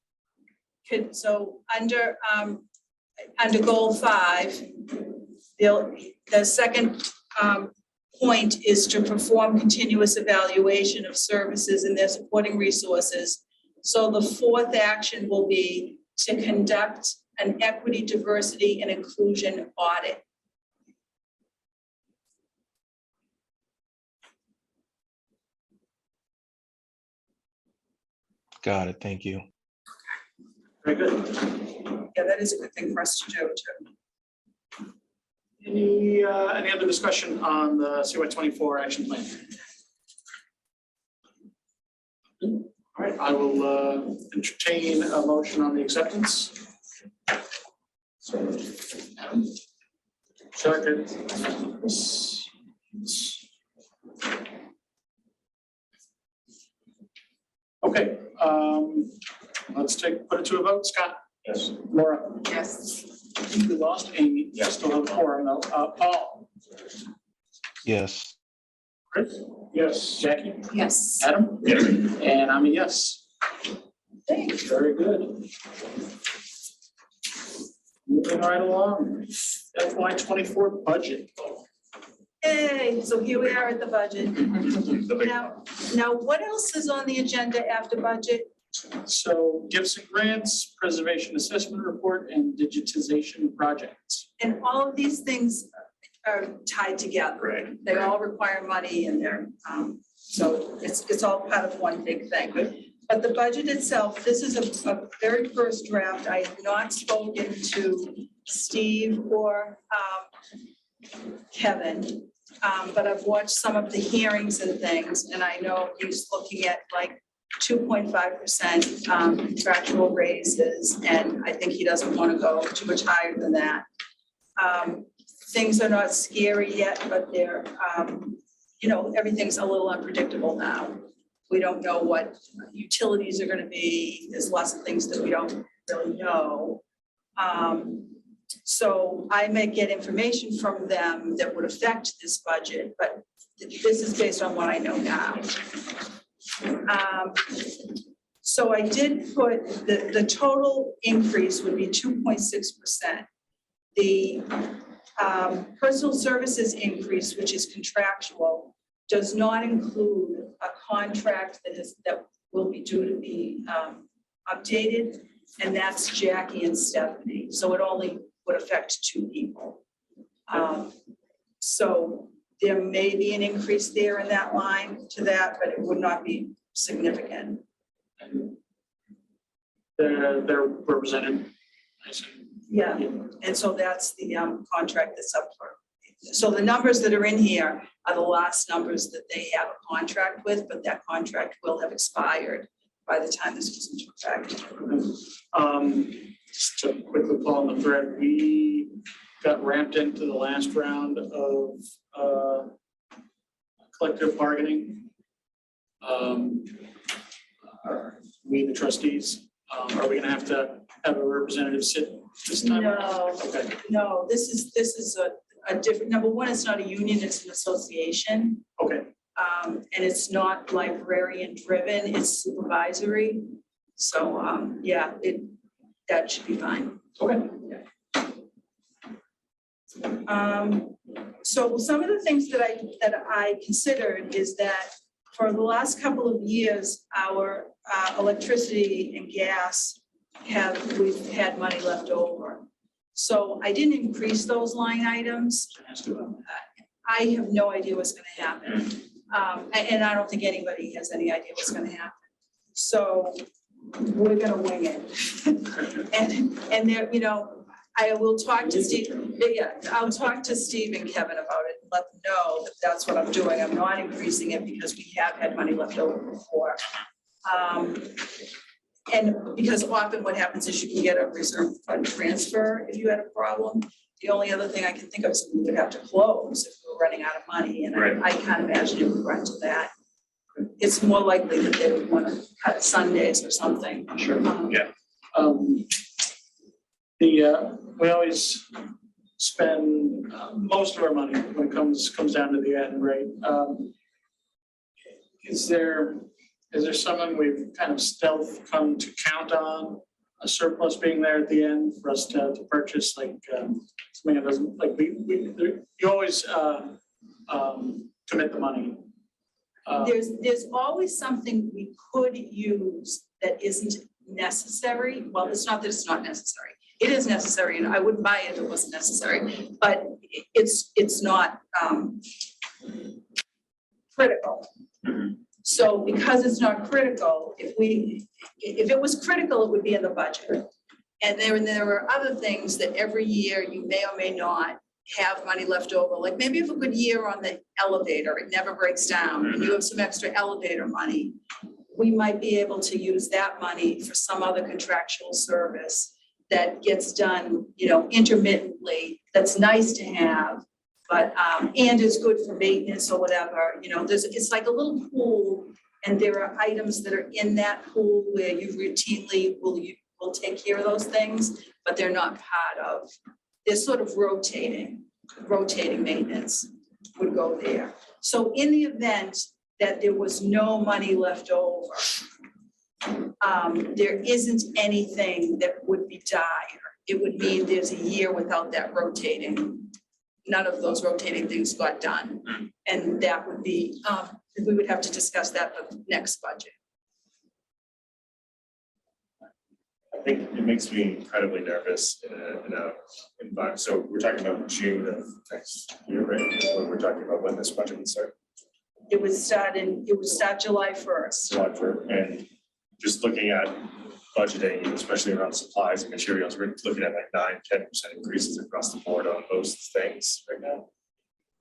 So under goal 5, the second point is to perform continuous evaluation of services and their supporting resources. So the 4th action will be to conduct an equity, diversity, and inclusion audit. Got it, thank you. Very good. Yeah, that is a good thing for us to do too. Any other discussion on the CY24 action plan? All right, I will entertain a motion on the acceptance. Second. Okay, let's put it to a vote. Scott? Yes. Laura? Yes. I think we lost Amy. Yes. Still have quorum though. Paul? Yes. Chris? Yes. Jackie? Yes. Adam? Yes. And I'm a yes. Thanks. Very good. Moving right along, FY24 budget. Hey, so here we are at the budget. Now, what else is on the agenda after budget? So gifts and grants, preservation assessment report, and digitization projects. And all of these things are tied together. Right. They all require money and they're, so it's all part of one big thing. But the budget itself, this is a very first draft. I have not spoken to Steve or Kevin, but I've watched some of the hearings and things, and I know he's looking at like 2.5% contractual raises, and I think he doesn't want to go too much higher than that. Things are not scary yet, but they're, everything's a little unpredictable now. We don't know what utilities are going to be. There's lots of things that we don't really know. So I may get information from them that would affect this budget, but this is based on what I know now. So I did put the total increase would be 2.6%. The personal services increase, which is contractual, does not include a contract that will be due to be updated, and that's Jackie and Stephanie. So it only would affect 2 people. So there may be an increase there in that line to that, but it would not be significant. And they're represented. I assume. Yeah, and so that's the contract that's up for. So the numbers that are in here are the last numbers that they have a contract with, but that contract will have expired by the time this goes into effect. Just to quickly pull on the thread, we got ramped into the last round of collective bargaining. We, the trustees, are we gonna have to have a representative sit this time? No, Okay, no, this is a different, number one, it's not a union, it's an association. okay, And it's not librarian driven, it's supervisory. So, yeah, that should be fine. okay. So some of the things that I considered is that for the last couple of years, our electricity and gas we've had money left over. So I didn't increase those line items. I have no idea what's gonna happen. And I don't think anybody has any idea what's gonna happen. So we're gonna wing it. And there, I will talk to Steve, yeah, I'll talk to Steve and Kevin about it, and let them know that that's what I'm doing. I'm not increasing it because we have had money left over before. And because often what happens is you can get a reserve fund transfer if you had a problem. The only other thing I can think of is we would have to close if we were running out of money, and Right. I can't imagine it would run to that. It's more likely that they would want to cut Sundays or something. Sure. Yeah. We always spend most of our money when it comes down to the end, right? Is there someone we've kind of stealth come to count on a surplus being there at the end for us to purchase, like something that doesn't, like you always commit the money. There's always something we could use that isn't necessary. Well, it's not that it's not necessary. It is necessary, and I wouldn't buy it if it wasn't necessary, but it's not critical. So because it's not critical, if it was critical, it would be in the budget. And there are other things that every year you may or may not have money left over, like maybe if a good year on the elevator, it never breaks down, and you have some extra elevator money, we might be able to use that money for some other contractual service that gets done, intermittently, that's nice to have, but, and is good for maintenance or whatever, it's like a little pool, and there are items that are in that pool where you routinely will take care of those things, but they're not part of, they're sort of rotating maintenance would go there. So in the event that there was no money left over, there isn't anything that would be dire. It would mean there's a year without that rotating. None of those rotating things got done. And that would be, we would have to discuss that for the next budget. I think it makes me incredibly nervous in a environment. So we're talking about June of next year, right? When we're talking about when this budget would start. It would start July 1st. And just looking at budgeting, especially around supplies and materials, we're looking at like 9-10% increases across the board on most things right now.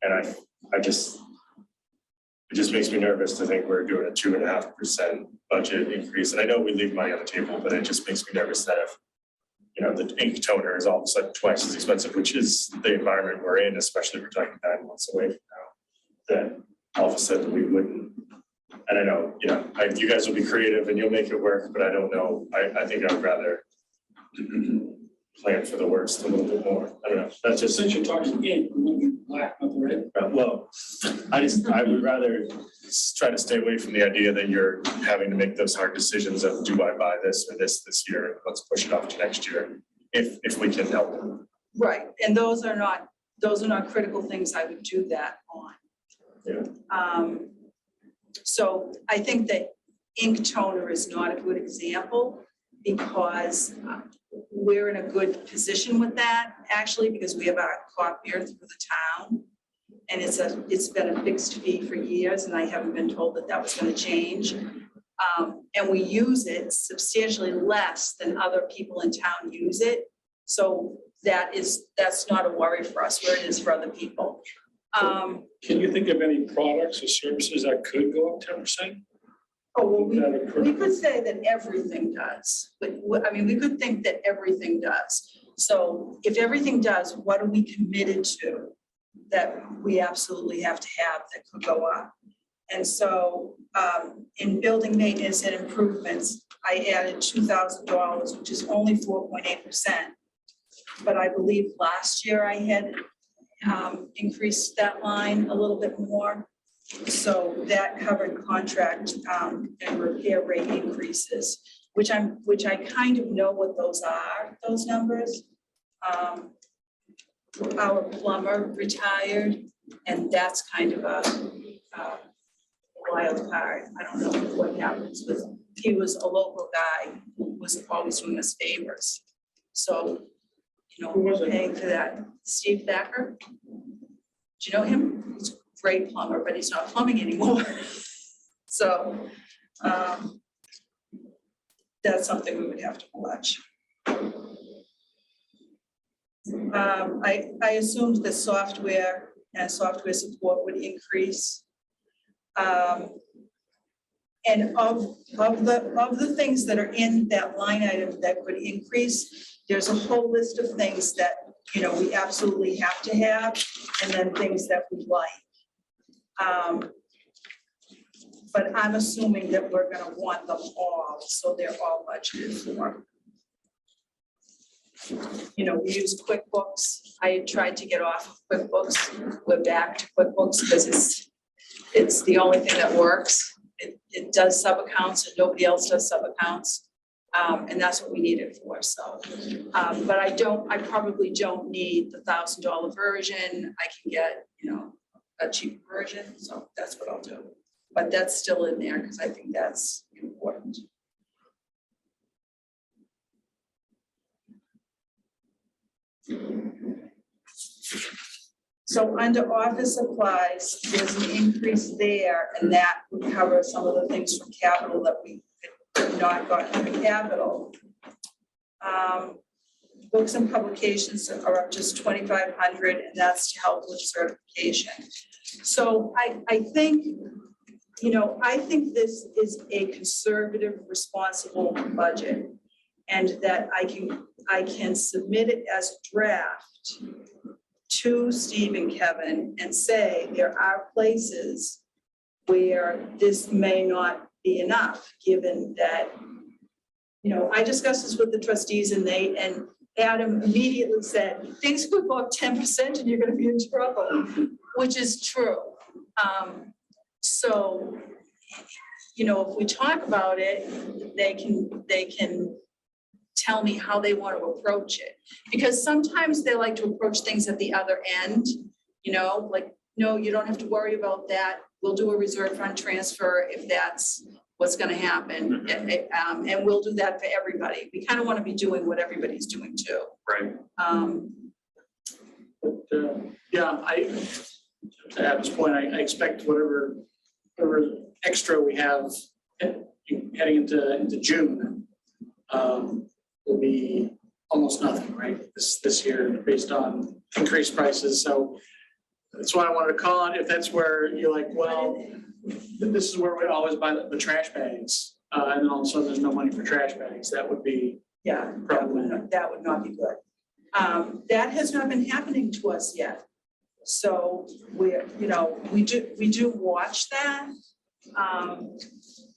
And it just makes me nervous to think we're doing a 2.5% budget increase. And I know we leave money on the table, but it just makes me nervous that if, the ink toner is all of a sudden twice as expensive, which is the environment we're in, especially if we're talking 9 months away from now, that all of a sudden we wouldn't. And I know, you guys will be creative and you'll make it work, but I don't know. I think I would rather plan for the worst a little bit more. I don't know. That's just. Since you're talking in, we wouldn't be black on the red. Well, I would rather try to stay away from the idea that you're having to make those hard decisions of do I buy this or this year? Let's push it off to next year if we can help. Right, and those are not critical things I would do that on. Yeah. So I think that ink toner is not a good example because we're in a good position with that, actually, because we have our copier through the town. And it's been a fixed fee for years, and I haven't been told that was going to change. And we use it substantially less than other people in town use it. So that's not a worry for us, where it is for other people. Can you think of any products or services that could go up 10%? Oh, well, That we occur? could say that everything does, but, I mean, we could think that everything does. So if everything does, what are we committed to that we absolutely have to have that could go up? And so, in building maintenance and improvements, I added $2,000, which is only 4.8%. But I believe last year I had, increased that line a little bit more. So that covered contract, and repair rate increases, which I kind of know what those are, those numbers. Our plumber retired, and that's kind of a wild card. I don't know what happens with, he was a local guy who was always doing us favors. So, you know, Who was we're it? paying for that. Steve Thacker. Do you know him? He's a great plumber, but he's not plumbing anymore. So, that's something we would have to watch. I assumed that software and software support would increase. And of the things that are in that line item that could increase, there's a whole list of things that, you know, we absolutely have to have, and then things that we like. But I'm assuming that we're gonna want them all, so they're all budgeted for. You know, we use QuickBooks. I had tried to get off of QuickBooks. We're back to QuickBooks because it's the only thing that works. It does sub-accounts and nobody else does sub-accounts. And that's what we need it for, so. But I probably don't need the $1,000 version. I can get, you know, a cheap version, so that's what I'll do. But that's still in there because I think that's important. So under office supplies, there's an increase there, and that would cover some of the things from capital that we had not gotten from capital. Books and publications are up just 2,500, and that's to help with certification. So I think, you know, I think this is a conservative, responsible budget, and that I can submit it as a draft to Steve and Kevin and say, there are places where this may not be enough, given that, you know, I discussed this with the trustees and Adam immediately said, things could go up 10% and you're gonna be in trouble, which is true. So, you know, if we talk about it, they can tell me how they want to approach it. Because sometimes they like to approach things at the other end, you know, like, no, you don't have to worry about that. We'll do a reserve fund transfer if that's what's gonna happen. And we'll do that for everybody. We kind of want to be doing what everybody's doing too. Right. Yeah, to Adam's point, I expect whatever extra we have heading into June will be almost nothing, right? This year based on increased prices. So that's why I wanted to call on, if that's where you're like, well, this is where we always buy the trash bags. And then all of a sudden there's no money for trash bags. That would be Yeah, that would not be good. That has not been happening to us yet. So we're, you know, we do watch that.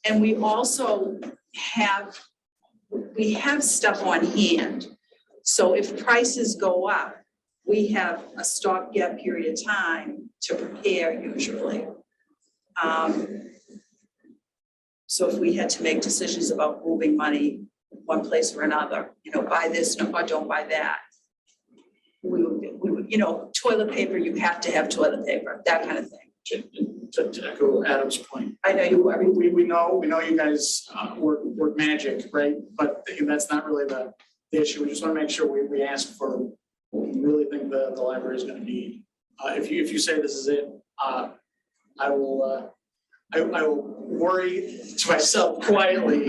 And we also have stuff on hand. So if prices go up, we have a stopgap period of time to prepare usually. So if we had to make decisions about moving money one place or another, you know, buy this or don't buy that. We would, you know, toilet paper, you have to have toilet paper, that kind of thing. To echo Adam's point. I know you worry. We know you guys work magic, right? But that's not really the issue. We just want to make sure we ask for what we really think the library is going to need. If you say this is it, I will worry to myself quietly.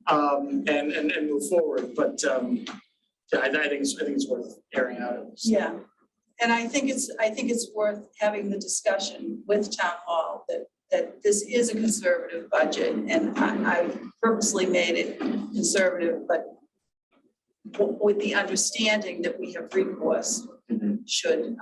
And move forward, but, yeah, I think it's worth airing out. Yeah, and I think it's worth having the discussion with town hall that this is a conservative budget, and I purposely made it conservative, but with the understanding that we have recourse should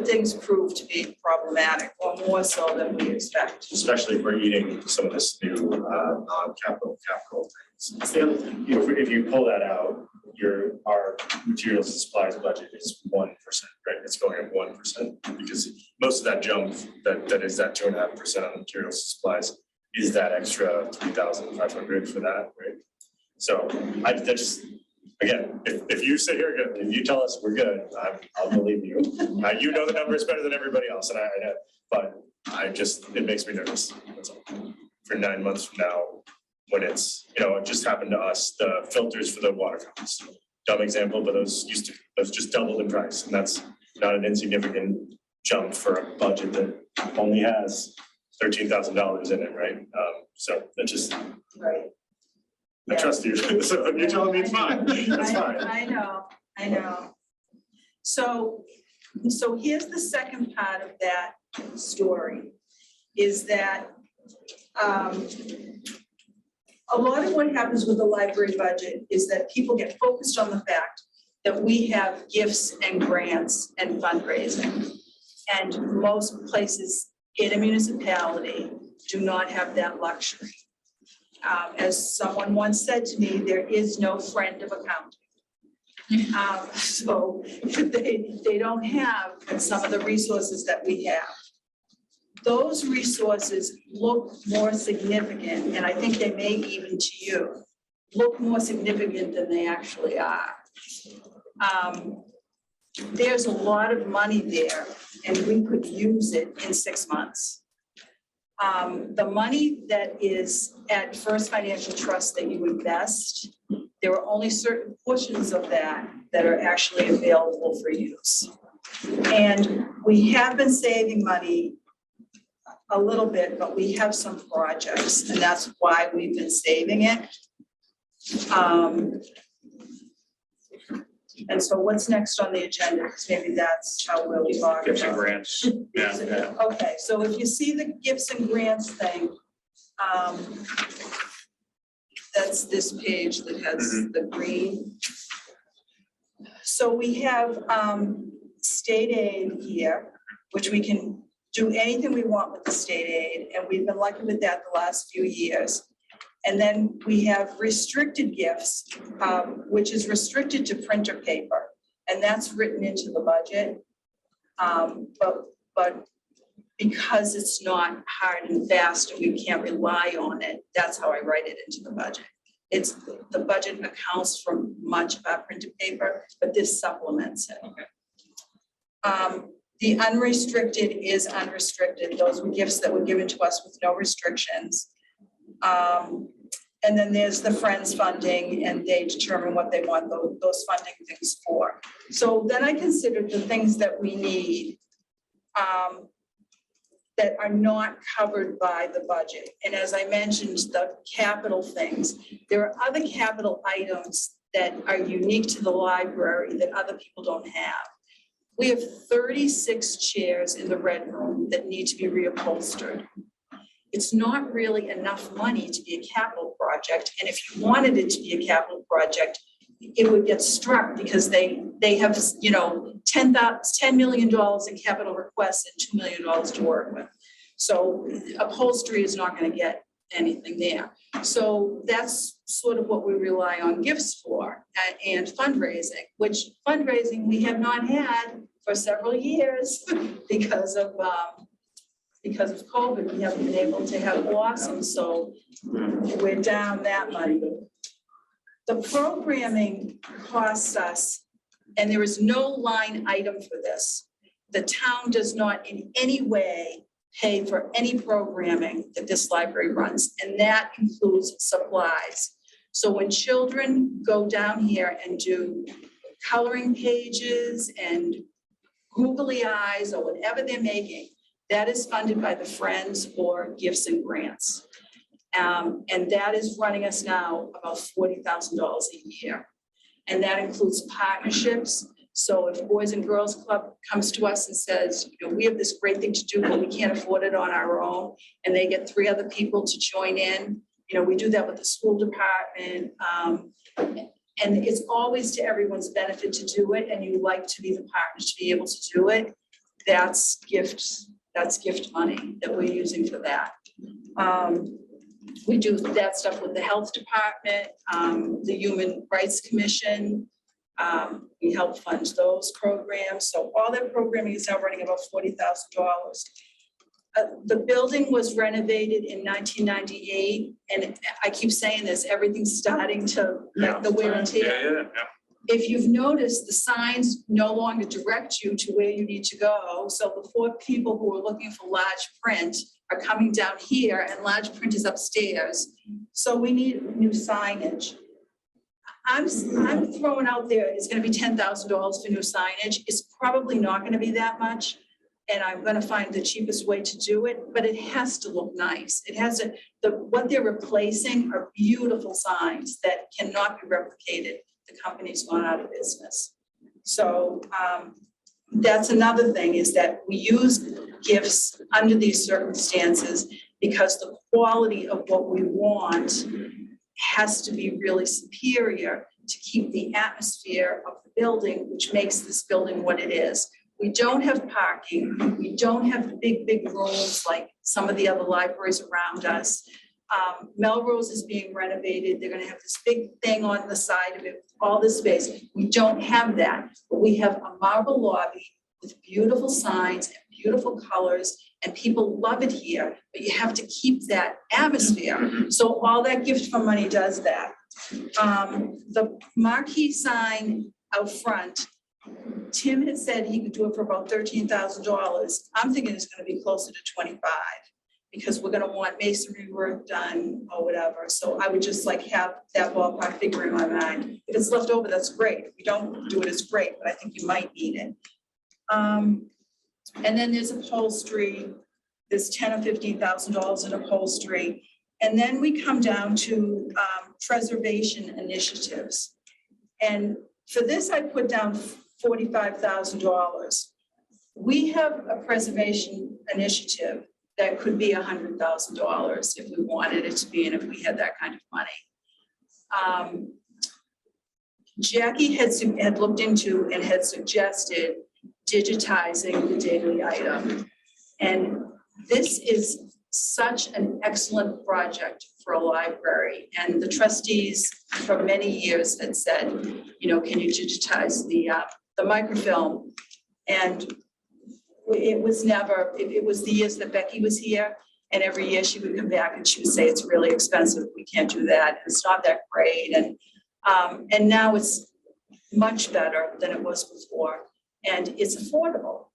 things prove to be problematic or more so than we expect. Especially if we're eating some of this new non-capital things. That's the other thing. If you pull that out, our materials and supplies budget is 1%, right? It's going up 1% because most of that jump that is that 2.5% on materials and supplies is that extra 3,500 for that, right? So again, if you sit here, if you tell us we're good, I'll believe you. You know the numbers better than everybody else, and I know, but it makes me nervous. That's all. For 9 months from now, when it's, it just happened to us, the filters for the water fountains. Dumb example, but those just doubled in price, and that's not an insignificant jump for a budget that only has $13,000 in it, right? So that just. Right. I trust you, so if you're telling me it's fine, that's fine. I know. So here's the second part of that story, is that a lot of what happens with the library budget is that people get focused on the fact that we have gifts and grants and fundraising. And most places in a municipality do not have that luxury. As someone once said to me, there is no friend of accounting. So they don't have some of the resources that we have. Those resources look more significant, and I think they may even to you, look more significant than they actually are. There's a lot of money there, and we could use it in 6 months. The money that is at First Financial Trust that you invest, there are only certain portions of that are actually available for use. And we have been saving money a little bit, but we have some projects, and that's why we've been saving it. And so what's next on the agenda? Because maybe that's how we'll talk Gifts and about. grants, yeah. Okay, so if you see the gifts and grants thing, that's this page that has the green. So we have state aid here, which we can do anything we want with the state aid, and we've been lucky with that the last few years. And then we have restricted gifts, which is restricted to printer paper, and that's written into the budget. But because it's not hard and fast and we can't rely on it, that's how I write it into the budget. It's the budget accounts for much of our printed paper, but this supplements it. The unrestricted is unrestricted. Those were gifts that were given to us with no restrictions. And then there's the Friends funding, and they determine what they want those funding things for. So then I considered the things that we need that are not covered by the budget. And as I mentioned, the capital things, there are other capital items that are unique to the library that other people don't have. We have 36 chairs in the Red Room that need to be reupholstered. It's not really enough money to be a capital project. And if you wanted it to be a capital project, it would get struck because they have, $10 million in capital requests and $2 million to work with. So upholstery is not going to get anything there. So that's sort of what we rely on gifts for, and fundraising, which fundraising we have not had for several years because of COVID. We haven't been able to have Blossom, so we're down that money. The programming costs us, and there is no line item for this. The town does not in any way pay for any programming that this library runs, and that includes supplies. So when children go down here and do coloring pages and googly eyes or whatever they're making, that is funded by the Friends or gifts and grants. And that is running us now about $40,000 a year. And that includes partnerships. So if Boys and Girls Club comes to us and says, you know, we have this great thing to do, but we can't afford it on our own, and they get 3 other people to join in, you know, we do that with the school department. And it's always to everyone's benefit to do it, and you like to be the partner to be able to do it. That's gift money that we're using for that. We do that stuff with the health department, the Human Rights Commission. We help fund those programs. So all that programming is now running about $40,000. The building was renovated in 1998, and I keep saying this, everything's starting to, like the wear and tear. If you've noticed, the signs no longer direct you to where you need to go. So the 4 people who are looking for large print are coming down here, and large print is upstairs. So we need new signage. I'm throwing out there, it's gonna be $10,000 for new signage. It's probably not gonna be that much. And I'm gonna find the cheapest way to do it, but it has to look nice. It has what they're replacing are beautiful signs that cannot be replicated. The company's gone out of business. So that's another thing, is that we use gifts under these circumstances because the quality of what we want has to be really superior to keep the atmosphere of the building, which makes this building what it is. We don't have parking. We don't have big rooms like some of the other libraries around us. Melrose is being renovated. They're gonna have this big thing on the side of it, all this space. We don't have that, but we have a marble lobby with beautiful signs and beautiful colors, and people love it here, but you have to keep that atmosphere. So all that gift for money does that. The marquee sign out front, Tim had said he could do it for about $13,000. I'm thinking it's gonna be closer to 25, because we're gonna want masonry work done or whatever. So I would just like have that ballpark figure in my mind. If it's left over, that's great. If we don't do it, it's great, but I think you might need it. And then there's upholstery. There's $10,000 or $15,000 in upholstery. And then we come down to preservation initiatives. And for this, I put down $45,000. We have a preservation initiative that could be $100,000 if we wanted it to be, and if we had that kind of money. Jackie had looked into and had suggested digitizing the daily item. And this is such an excellent project for a library. And the trustees for many years had said, you know, can you digitize the microfilm? And it was never, it was the years that Becky was here, and every year she would come back and she would say, it's really expensive, we can't do that, it's not that great. And now it's much better than it was before, and it's affordable.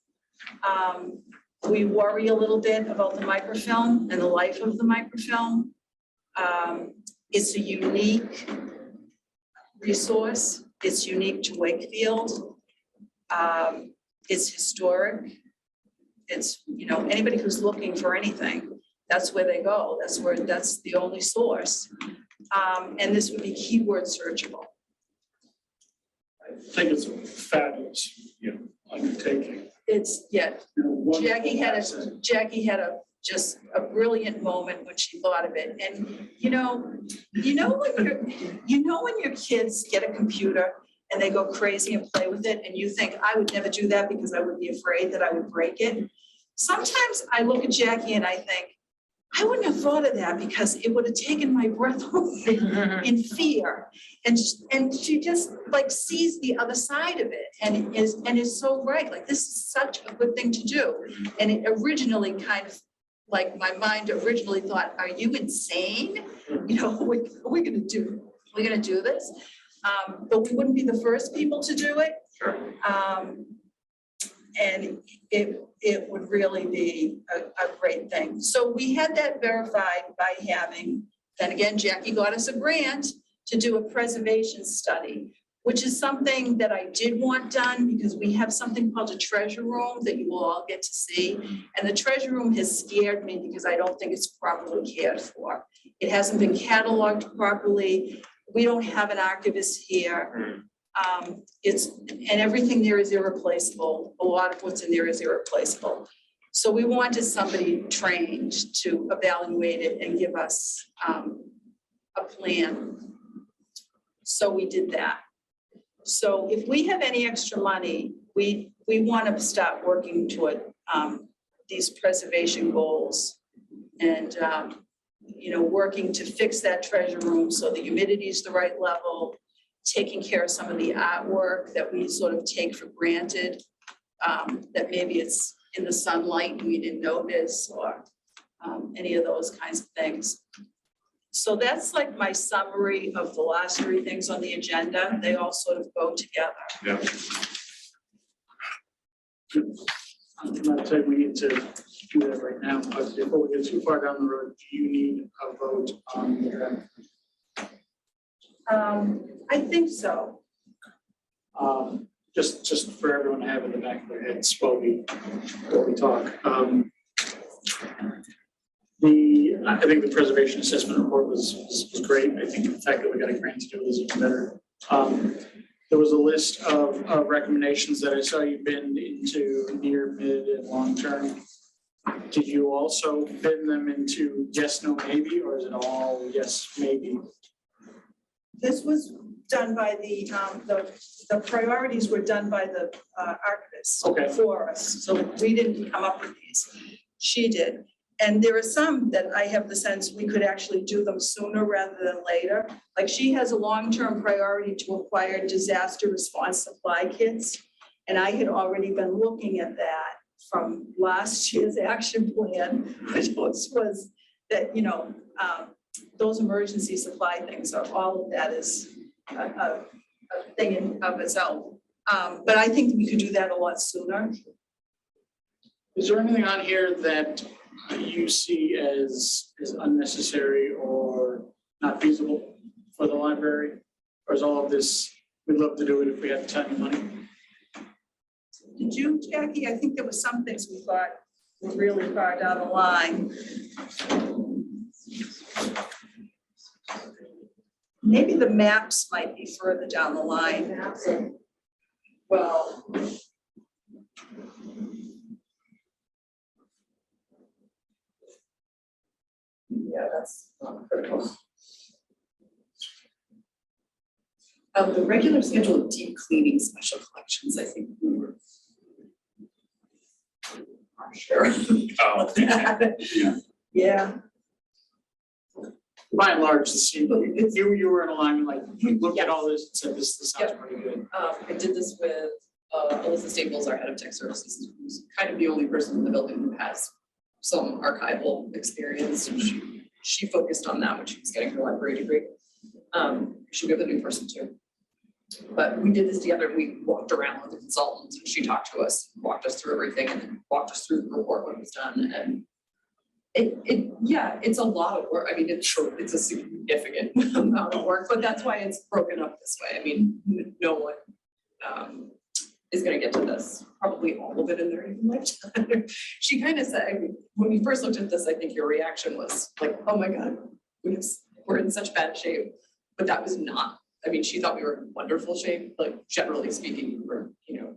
We worry a little bit about the microfilm and the life of the microfilm. It's a unique resource. It's unique to Wakefield. It's historic. It's, you know, anybody who's looking for anything, that's where they go. That's the only source. And this would be keyword searchable. I think it's a fabulous, undertaking. It's, yeah, Wonderful Jackie had asset. just a brilliant moment when she thought of it. And you know when your kids get a computer and they go crazy and play with it, and you think, I would never do that because I would be afraid that I would break it. Sometimes I look at Jackie and I think, I wouldn't have thought of that because it would have taken my breath away in fear. And she just like sees the other side of it and is so right. Like, this is such a good thing to do. And it originally kind of, like, my mind originally thought, are you insane? You know, we're gonna do this. But we wouldn't be the first people to do it. Sure. And it would really be a great thing. So we had that verified by having, then again, Jackie got us a grant to do a preservation study. which is something that I did want done because we have something called a treasure room that you will all get to see. And the treasure room has scared me because I don't think it's properly cared for. It hasn't been cataloged properly. We don't have an archivist here. And everything there is irreplaceable. A lot of what's in there is irreplaceable. So we wanted somebody trained to evaluate it and give us a plan. So we did that. So if we have any extra money, we want to start working toward these preservation goals and, working to fix that treasure room so the humidity is the right level, taking care of some of the artwork that we sort of take for granted, that maybe it's in the sunlight and we didn't notice, or any of those kinds of things. So that's like my summary of the last three things on the agenda. They all sort of go together. Yeah. I'm not saying we need to do that right now, but before we get too far down the road, do you need a vote on the draft? I think so. Just for everyone to have in the back of their heads while we talk. I think the preservation assessment report was great. I think the fact that we got a grant to do it is even better. There was a list of recommendations that I saw you bin into near, mid, and long term. Did you also bin them into yes, no, maybe, or is it all yes, maybe? This was done by the priorities were done by the archivist Okay. for us. So we didn't come up with these. She did. And there are some that I have the sense we could actually do them sooner rather than later. Like she has a long-term priority to acquire disaster response supply kits. And I had already been looking at that from last year's action plan, which was that, those emergency supply things, are all of that is a thing in of itself. But I think we could do that a lot sooner. Is there anything on here that you see as unnecessary or not feasible for the library? Or is all of this, we'd love to do it if we had the time and money? Did you, Jackie? I think there was some things we thought were really far down the line. Maybe the maps might be further down the line. Well, yeah, that's not critical. The regular schedule of deep cleaning special collections, I think we were not sure. Oh, Yeah. yeah. By and large, you were in alignment, like, we looked at all this and said, this sounds pretty good. I did this with Alyssa Staples, our head of tech services, who's kind of the only person in the building who has some archival experience. And she focused on that when she was getting her library degree. She'll be the new person too. But we did this together. We walked around with the consultants and she talked to us, walked us through everything, and then walked us through the report when it was done. And it's a lot of work. I mean, it's a significant amount of work, but that's why it's broken up this way. I mean, no one is going to get to this, probably all of it in their even lifetime. She kind of said, I mean, when we first looked at this, I think your reaction was like, oh my God, we're in such bad shape. But that was not, I mean, she thought we were in wonderful shape, like generally speaking,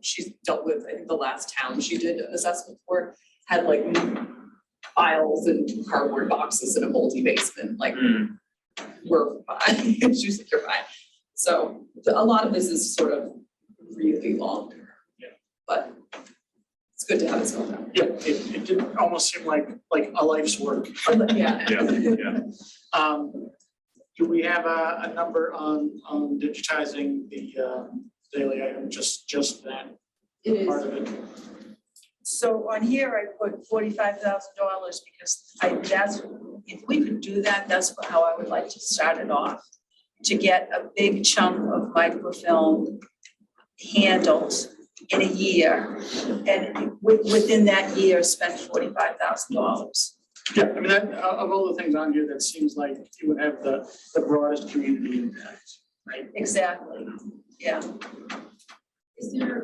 she's dealt with, I think the last town she did an assessment for had like files and cardboard boxes in a moldy basement, like we're fine. She's like, you're fine. So a lot of this is sort of really long term, but it's good to have it spelled out. Yeah, it did almost seem like a life's work. Yeah. Do we have a number on digitizing the daily item, just that It part is. of it? So on here, I put $45,000 because if we could do that, that's how I would like to start it off. To get a big chunk of microfilm handled in a year, and within that year, spend $45,000. Yeah, I mean, of all the things on here, that seems like it would have the broadest community impact, right? Exactly. Yeah, Is there,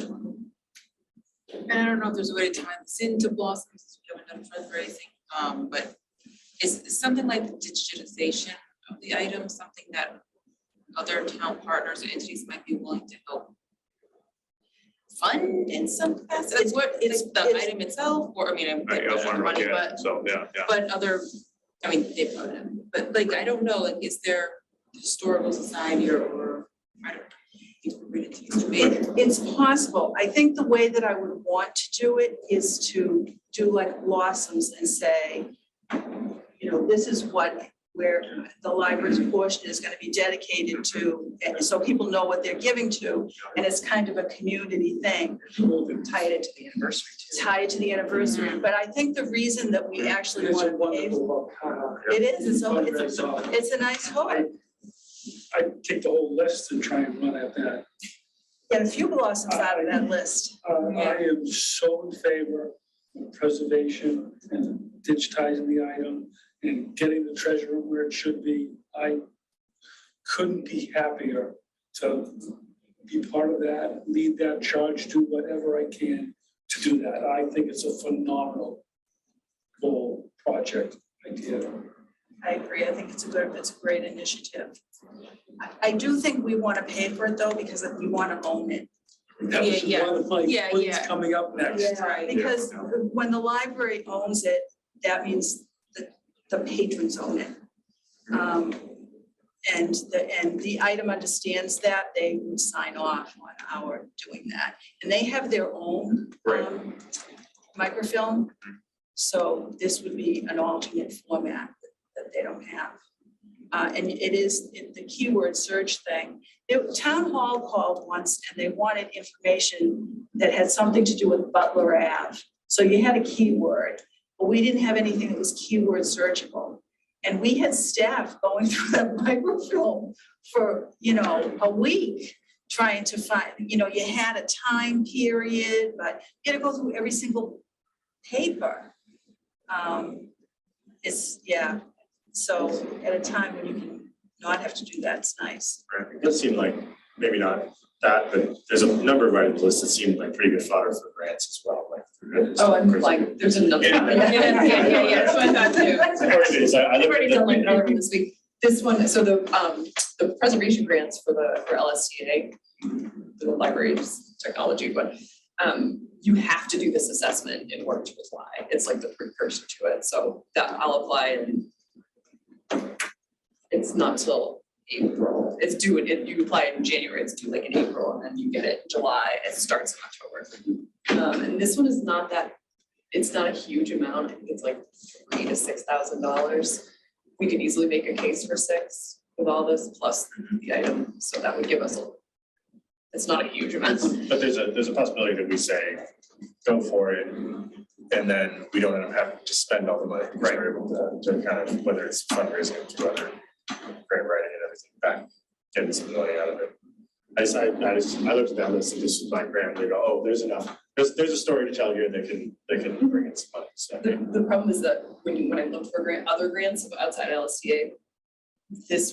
and I don't know if there's a way to tie this into Blossom, since we haven't done fundraising, but is something like the digitization of the item something that other town partners or entities might be willing to help fund in some capacity? That's what, it's- like the item itself, or, I mean, I'm I was wondering, money, yeah, but, so, yeah. but other, I mean, they put it, but like, I don't know, like, is there historical society or I don't know. it's possible. I think the way that I would want to do it is to do like Blossoms and say, you know, this is where the library's portion is gonna be dedicated to, and so people know what they're giving to, and it's kind of a community thing. Tied into the anniversary too. Tied to the anniversary, but I think the reason that we actually It's a want to pay, wonderful, it is, it's a nice hook. I take the whole list and try and run at that. Get a few Blossoms out of that list. I am so in favor of preservation and digitizing the item and getting the treasure room where it should be. I couldn't be happier to be part of that, lead that charge, do whatever I can to do that. I think it's a phenomenal goal, project, idea. I agree. I think it's a great initiative. I do think we want to pay for it though, because we want to own it. That was Yeah, one of my yeah, points yeah. coming up next. Right. Because when the library owns it, that means that the patrons own it. And the item understands that, they would sign off on our doing that. And they have their own microfilm. So this would be an alternate format that they don't have. And it is the keyword search thing. The town hall called once and they wanted information that had something to do with Butler Ave. So you had a keyword, but we didn't have anything that was keyword searchable. And we had staff going through that microfilm for, a week trying to find, you had a time period, but you had to go through every single paper. So at a time when you can not have to do that, it's nice. Right, it does seem like, maybe not that, but there's a number of items listed that seem like pretty good fodder for grants as well, like. Oh, I'm like, there's another. Yeah. Yeah, that's what I thought too. I've I've already done like another one this week. This one, so the preservation grants for LSTA, the library's technology, but you have to do this assessment in order to apply. It's like the precursor to it, so that I'll apply and it's not till April. It's due, you apply in January, it's due like in April, and then you get it in July, it starts in October. And this one is not that, it's not a huge amount, I think it's like $3,000 to $6,000. We could easily make a case for 6 with all this plus the item, so that would give us it's not a huge amount. But there's a possibility that we say, go for it, and then we don't end up having to spend all the money. Because we're able to kind of, whether it's fundraising to other grant writing and everything back, getting some money out of it. I looked at that list and this was my grant, they go, oh, there's enough. There's a story to tell here, they can bring in some money. So The problem is that when I looked for other grants outside LSTA,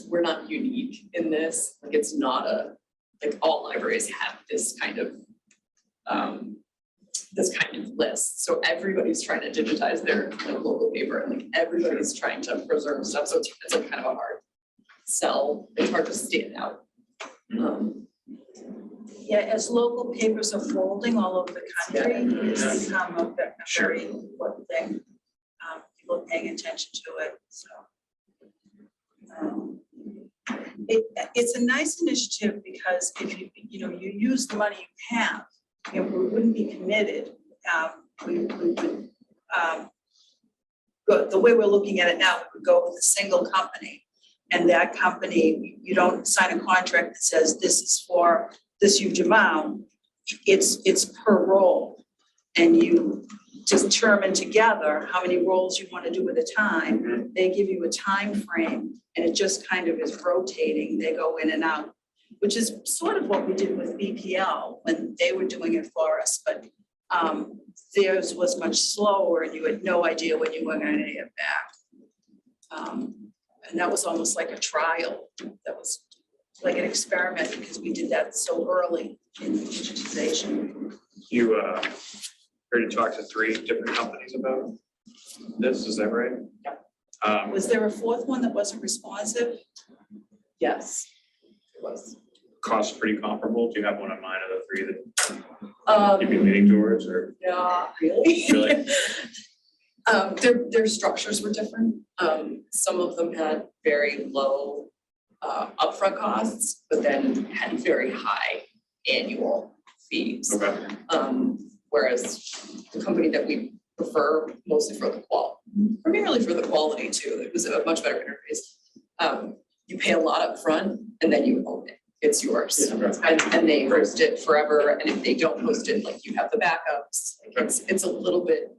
we're not unique in this, like it's not like all libraries have this kind of list. So everybody's trying to digitize their like local paper and like everybody's trying to preserve stuff. So it's like kind of a hard sell. It's hard to stand out. Yeah, as local papers are folding all over the country, it's become a very important thing. People are paying attention to it, so. It's a nice initiative because if you use the money you have, we wouldn't be committed. We would, the way we're looking at it now, we would go with a single company. And that company, you don't sign a contract that says this is for this huge amount. It's per role. And you determine together how many roles you want to do at a time. They give you a time frame and it just kind of is rotating. They go in and out, which is sort of what we did with BPL when they were doing it for us. But theirs was much slower and you had no idea when you were going to get back. And that was almost like a trial. That was like an experiment because we did that so early in digitization. You heard you talk to 3 different companies about this, is that right? Yeah. Was there a fourth one that wasn't responsive? Yes, it was. Cost pretty comparable. Do you have one in mind of the 3 that you'd be leaning towards, or? Not really. Really? Their structures were different. Some of them had very low upfront costs, but then had very high annual fees. Okay. Whereas the company that we prefer mostly for the primarily for the quality too, it was a much better interface. You pay a lot up front and then you own it. It's yours. And they host it forever. And if they don't host it, like you have the backups. Like it's a little bit,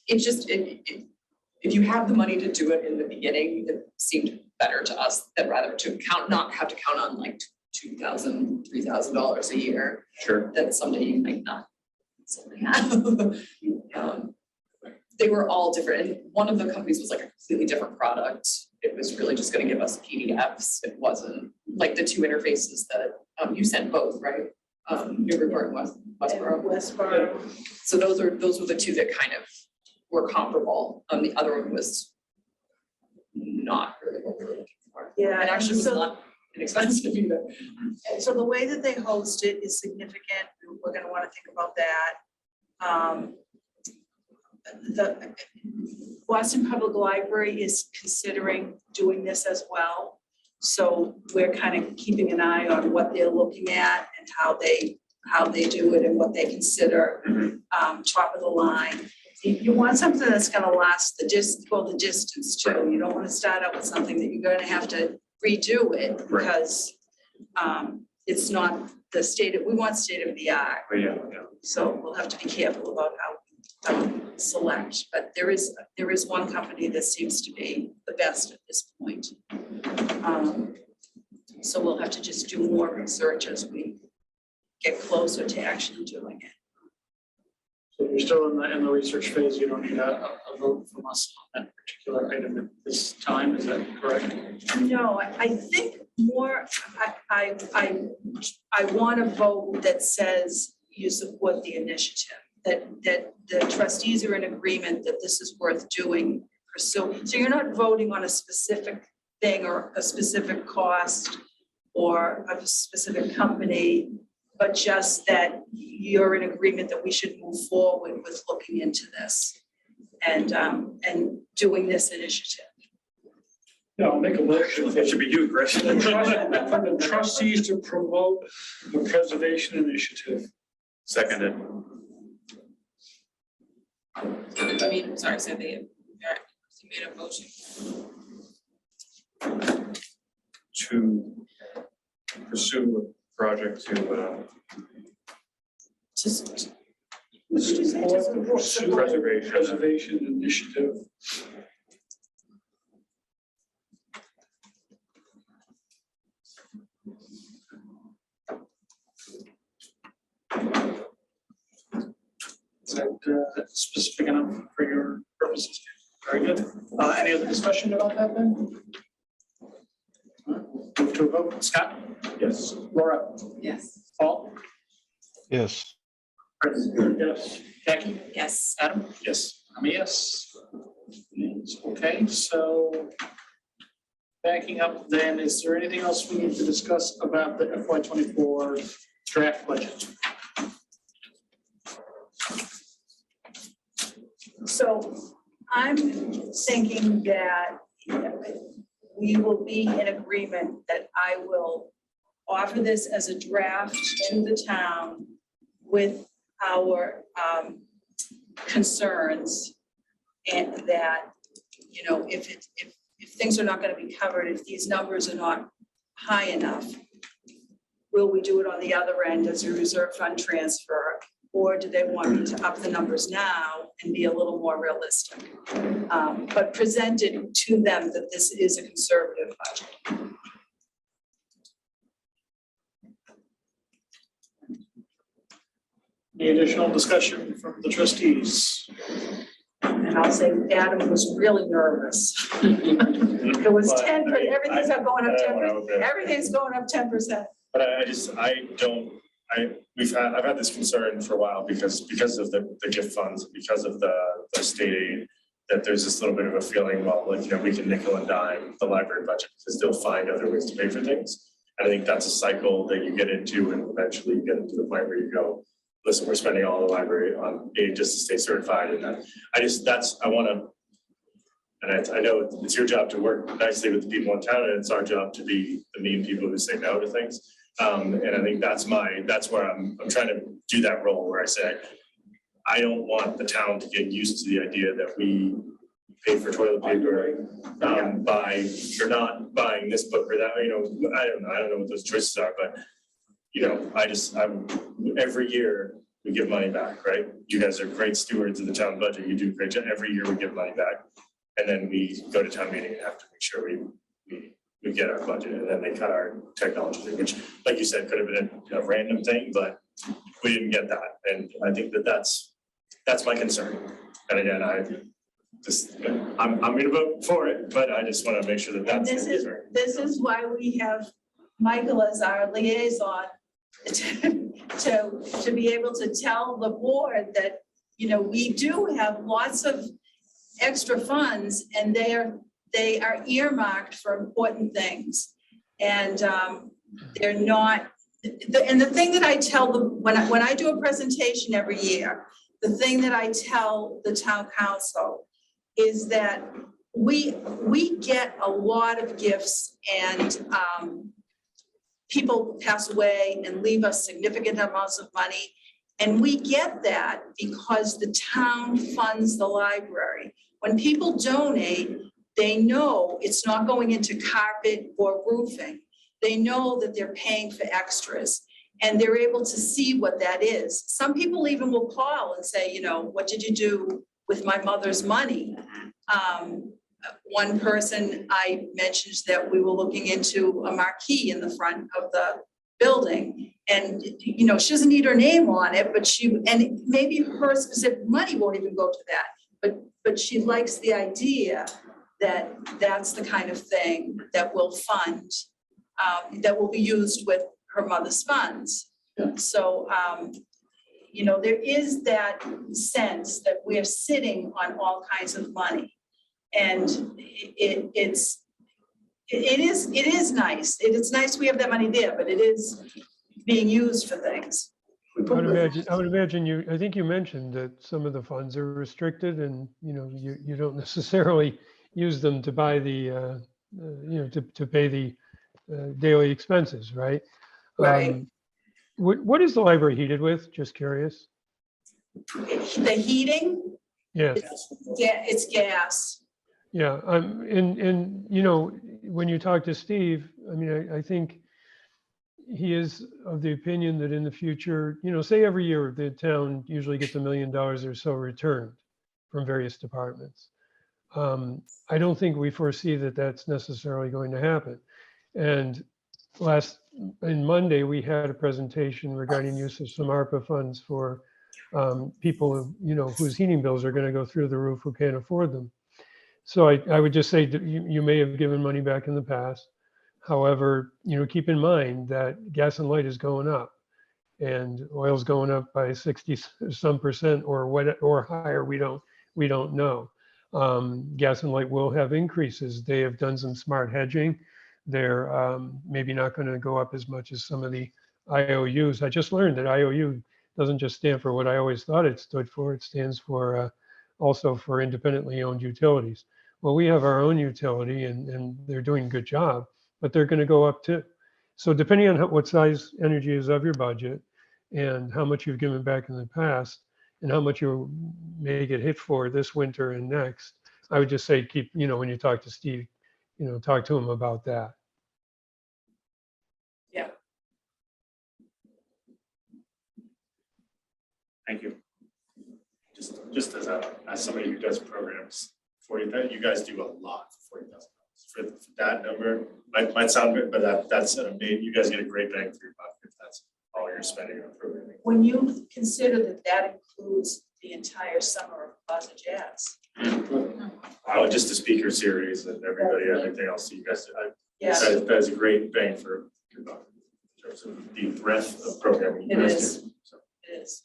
it's just, if you have the money to do it in the beginning, it seemed better to us than rather to not have to count on like $2,000, $3,000 a year Sure. that someday you might not suddenly have. They were all different. And one of the companies was like a completely different product. It was really just going to give us PDFs. It wasn't like the 2 interfaces that you sent both, right? Newburyport and Westboro. Westboro. So those were the 2 that kind of were comparable. The other one was not really what we were looking for. Yeah. And actually was not inexpensive either. And so the way that they host it is significant. We're gonna want to think about that. The Boston Public Library is considering doing this as well. So we're kind of keeping an eye on what they're looking at and how they do it and what they consider top of the line. You want something that's gonna last the distance too. You don't want to start out with something that you're gonna have to redo it because it's not the we want state of the art. But yeah. So we'll have to be careful about how select, but there is one company that seems to be the best at this point. So we'll have to just do more research as we get closer to actually doing it. So you're still in the research phase, you don't need a vote from us on that particular item at this time, is that correct? No, I think more, I want a vote that says you support the initiative, that the trustees are in agreement that this is worth doing, pursue. So you're not voting on a specific thing or a specific cost or a specific company, but just that you're in agreement that we should move forward with looking into this and doing this initiative. Yeah, I'll make a motion It should be you, Chris. for the trustees to promote the preservation initiative. Seconded. I mean, sorry, so you made a motion. To pursue a project to Just. What did you say? Pursue preservation initiative. Is that specific enough for your purposes? Very good. Any other discussion about that then? Move to a vote. Scott? Yes. Laura? Yes. Paul? Yes. Chris? Yes. Jackie? Yes. Adam? Yes. I'm a yes. Okay, so backing up then, is there anything else we need to discuss about the FY24 draft budget? So I'm thinking that we will be in agreement that I will offer this as a draft to the town with our concerns, and that, you know, if things are not going to be covered, if these numbers are not high enough, will we do it on the other end as a reserve fund transfer? Or do they want me to up the numbers now and be a little more realistic? But presented to them that this is a conservative budget. Any additional discussion from the trustees? And I'll say Adam was really nervous. It was But 10, but everything's up going up 10%. I Everything's going up 10%. But I've had this concern for a while because of the gift funds, because of the state aid, that there's this little bit of a feeling, well, like, you know, we can nickel and dime the library budget because they'll find other ways to pay for things. And I think that's a cycle that you get into, and eventually you get into the point where you go, listen, we're spending all the library on aid just to stay certified, and that, I wanna, and I know it's your job to work nicely with the people in town, and it's our job to be the mean people who say no to things. And I think that's where I'm trying to do that role where I say, I don't want the town to get used to the idea that we pay for toilet paper, you're not buying this book or that, you know, I don't know what those choices are, but you know, every year we give money back, right? You guys are great stewards of the town budget. You do a great job. Every year we give money back. And then we go to town meeting and have to make sure we get our budget, and then they cut our technology thing, which, like you said, could have been a random thing, but we didn't get that. And I think that's my concern. And again, I'm gonna vote for it, but I just want to make sure that And that's. this is why we have Michael as our liaison to be able to tell the board that, you know, we do have lots of extra funds, and they are earmarked for important things. And they're not, and the thing that I tell them, when I do a presentation every year, the thing that I tell the town council is that we get a lot of gifts, and people pass away and leave us significant amounts of money. And we get that because the town funds the library. When people donate, they know it's not going into carpet or roofing. They know that they're paying for extras, and they're able to see what that is. Some people even will call and say, you know, what did you do with my mother's money? One person, I mentioned that we were looking into a marquee in the front of the building, and, you know, she doesn't need her name on it, but and maybe her specific money won't even go to that, but she likes the idea that that's the kind of thing that will fund, that will be used with her mother's funds. Yeah. So, you know, there is that sense that we're sitting on all kinds of money. And it is nice. It's nice we have that money there, but it is being used for things. I would imagine I think you mentioned that some of the funds are restricted, and, you know, you don't necessarily use them to buy the, you know, to pay the daily expenses, right? Right. What is the library heated with? Just curious. The heating, Yeah. it's gas. Yeah, and you know, when you talk to Steve, I mean, I think he is of the opinion that in the future, you know, say every year the town usually gets $1 million or so returned from various departments. I don't think we foresee that that's necessarily going to happen. And in Monday, we had a presentation regarding use of some ARPA funds for people, you know, whose heating bills are going to go through the roof who can't afford them. So I would just say that you may have given money back in the past. However, you know, keep in mind that gas and light is going up, and oil's going up by 60% or higher. We don't know. Gas and light will have increases. They have done some smart hedging. They're maybe not going to go up as much as some of the IOUs. I just learned that IOU doesn't just stand for what I always thought it stood for. It stands for also for independently owned utilities. Well, we have our own utility, and they're doing a good job, but they're going to go up too. So depending on what size energy is of your budget, and how much you've given back in the past, and how much you may get hit for this winter and next, I would just say keep, you know, when you talk to Steve, you know, talk to him about that. Yeah. Thank you. Just as somebody who does programs, you guys do a lot for $40,000. For that number, might sound good, but that's an amazing. You guys get a great bang for your buck if that's all you're spending on programming. When you consider that includes the entire summer of Plaza Jazz. Oh, just the speaker series and everybody, everything else you guys, Yeah, that's a great bang for your buck in terms of the breadth of programming you It guys is. do. So, it is.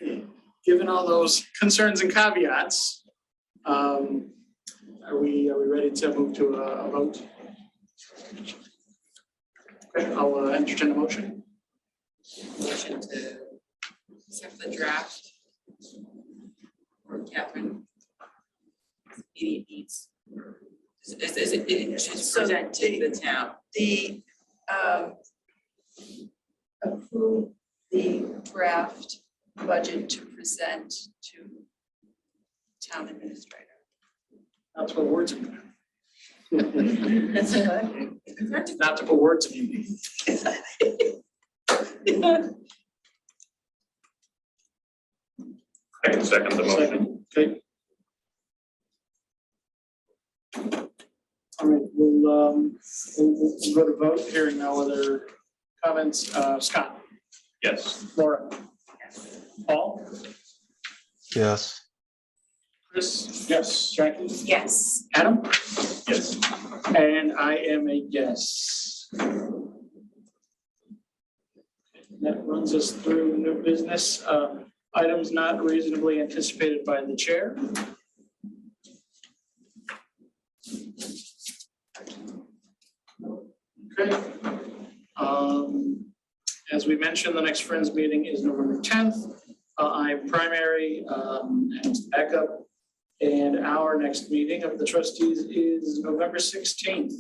Okay, given all those concerns and caveats, are we ready to move to a vote? Okay, I'll entertain a motion. Motion to accept the draft. Or Catherine. Immediate needs. It should So present to the town. The, approve the draft budget to present to town administrator. Not to put words in your That's mouth. Not to put words in your mouth. I can second the motion. Okay. All right, we'll go to vote, hearing no other comments. Scott, Yes. Laura, Paul, Yes. Chris? Yes. Jackie? Yes. Adam? Yes. And I am a yes. That runs us through new business, items not reasonably anticipated by the chair. Okay. As we mentioned, the next Friends meeting is November 10th. I'm primary, and backup. And our next meeting of the trustees is November 16th.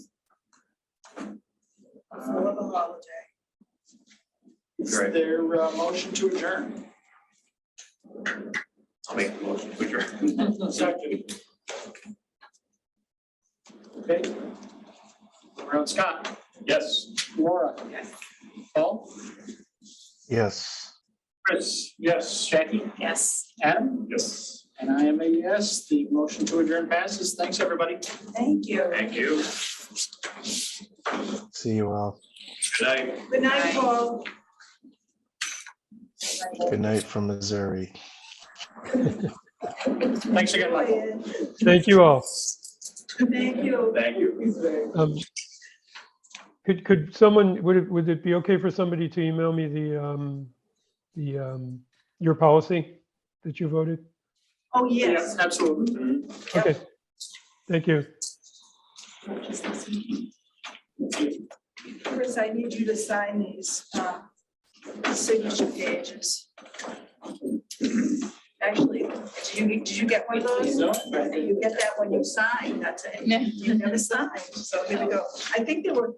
Full of a holiday. Is Right. there a motion to adjourn? I'll make the motion to adjourn. Second. Okay. Around Scott, Yes. Laura. Yes. Paul, Yes. Chris, yes, Jackie, Yes. Adam, Yes. and I am a yes. The motion to adjourn passes. Thanks, everybody. Thank you. Thank you. See you all. Good night. Good night, Paul. Good night from Missouri. Thanks again, Michael. Thank you all. Thank you. Thank you. Could someone, would it be okay for somebody to email me your policy that you voted? Oh, yes. Yeah, absolutely. Okay. Thank you. Chris, I need you to sign these signature pages. Actually, did you get one of those? No, You get that when you sign, that's it. You never signed, so here we go. I think there were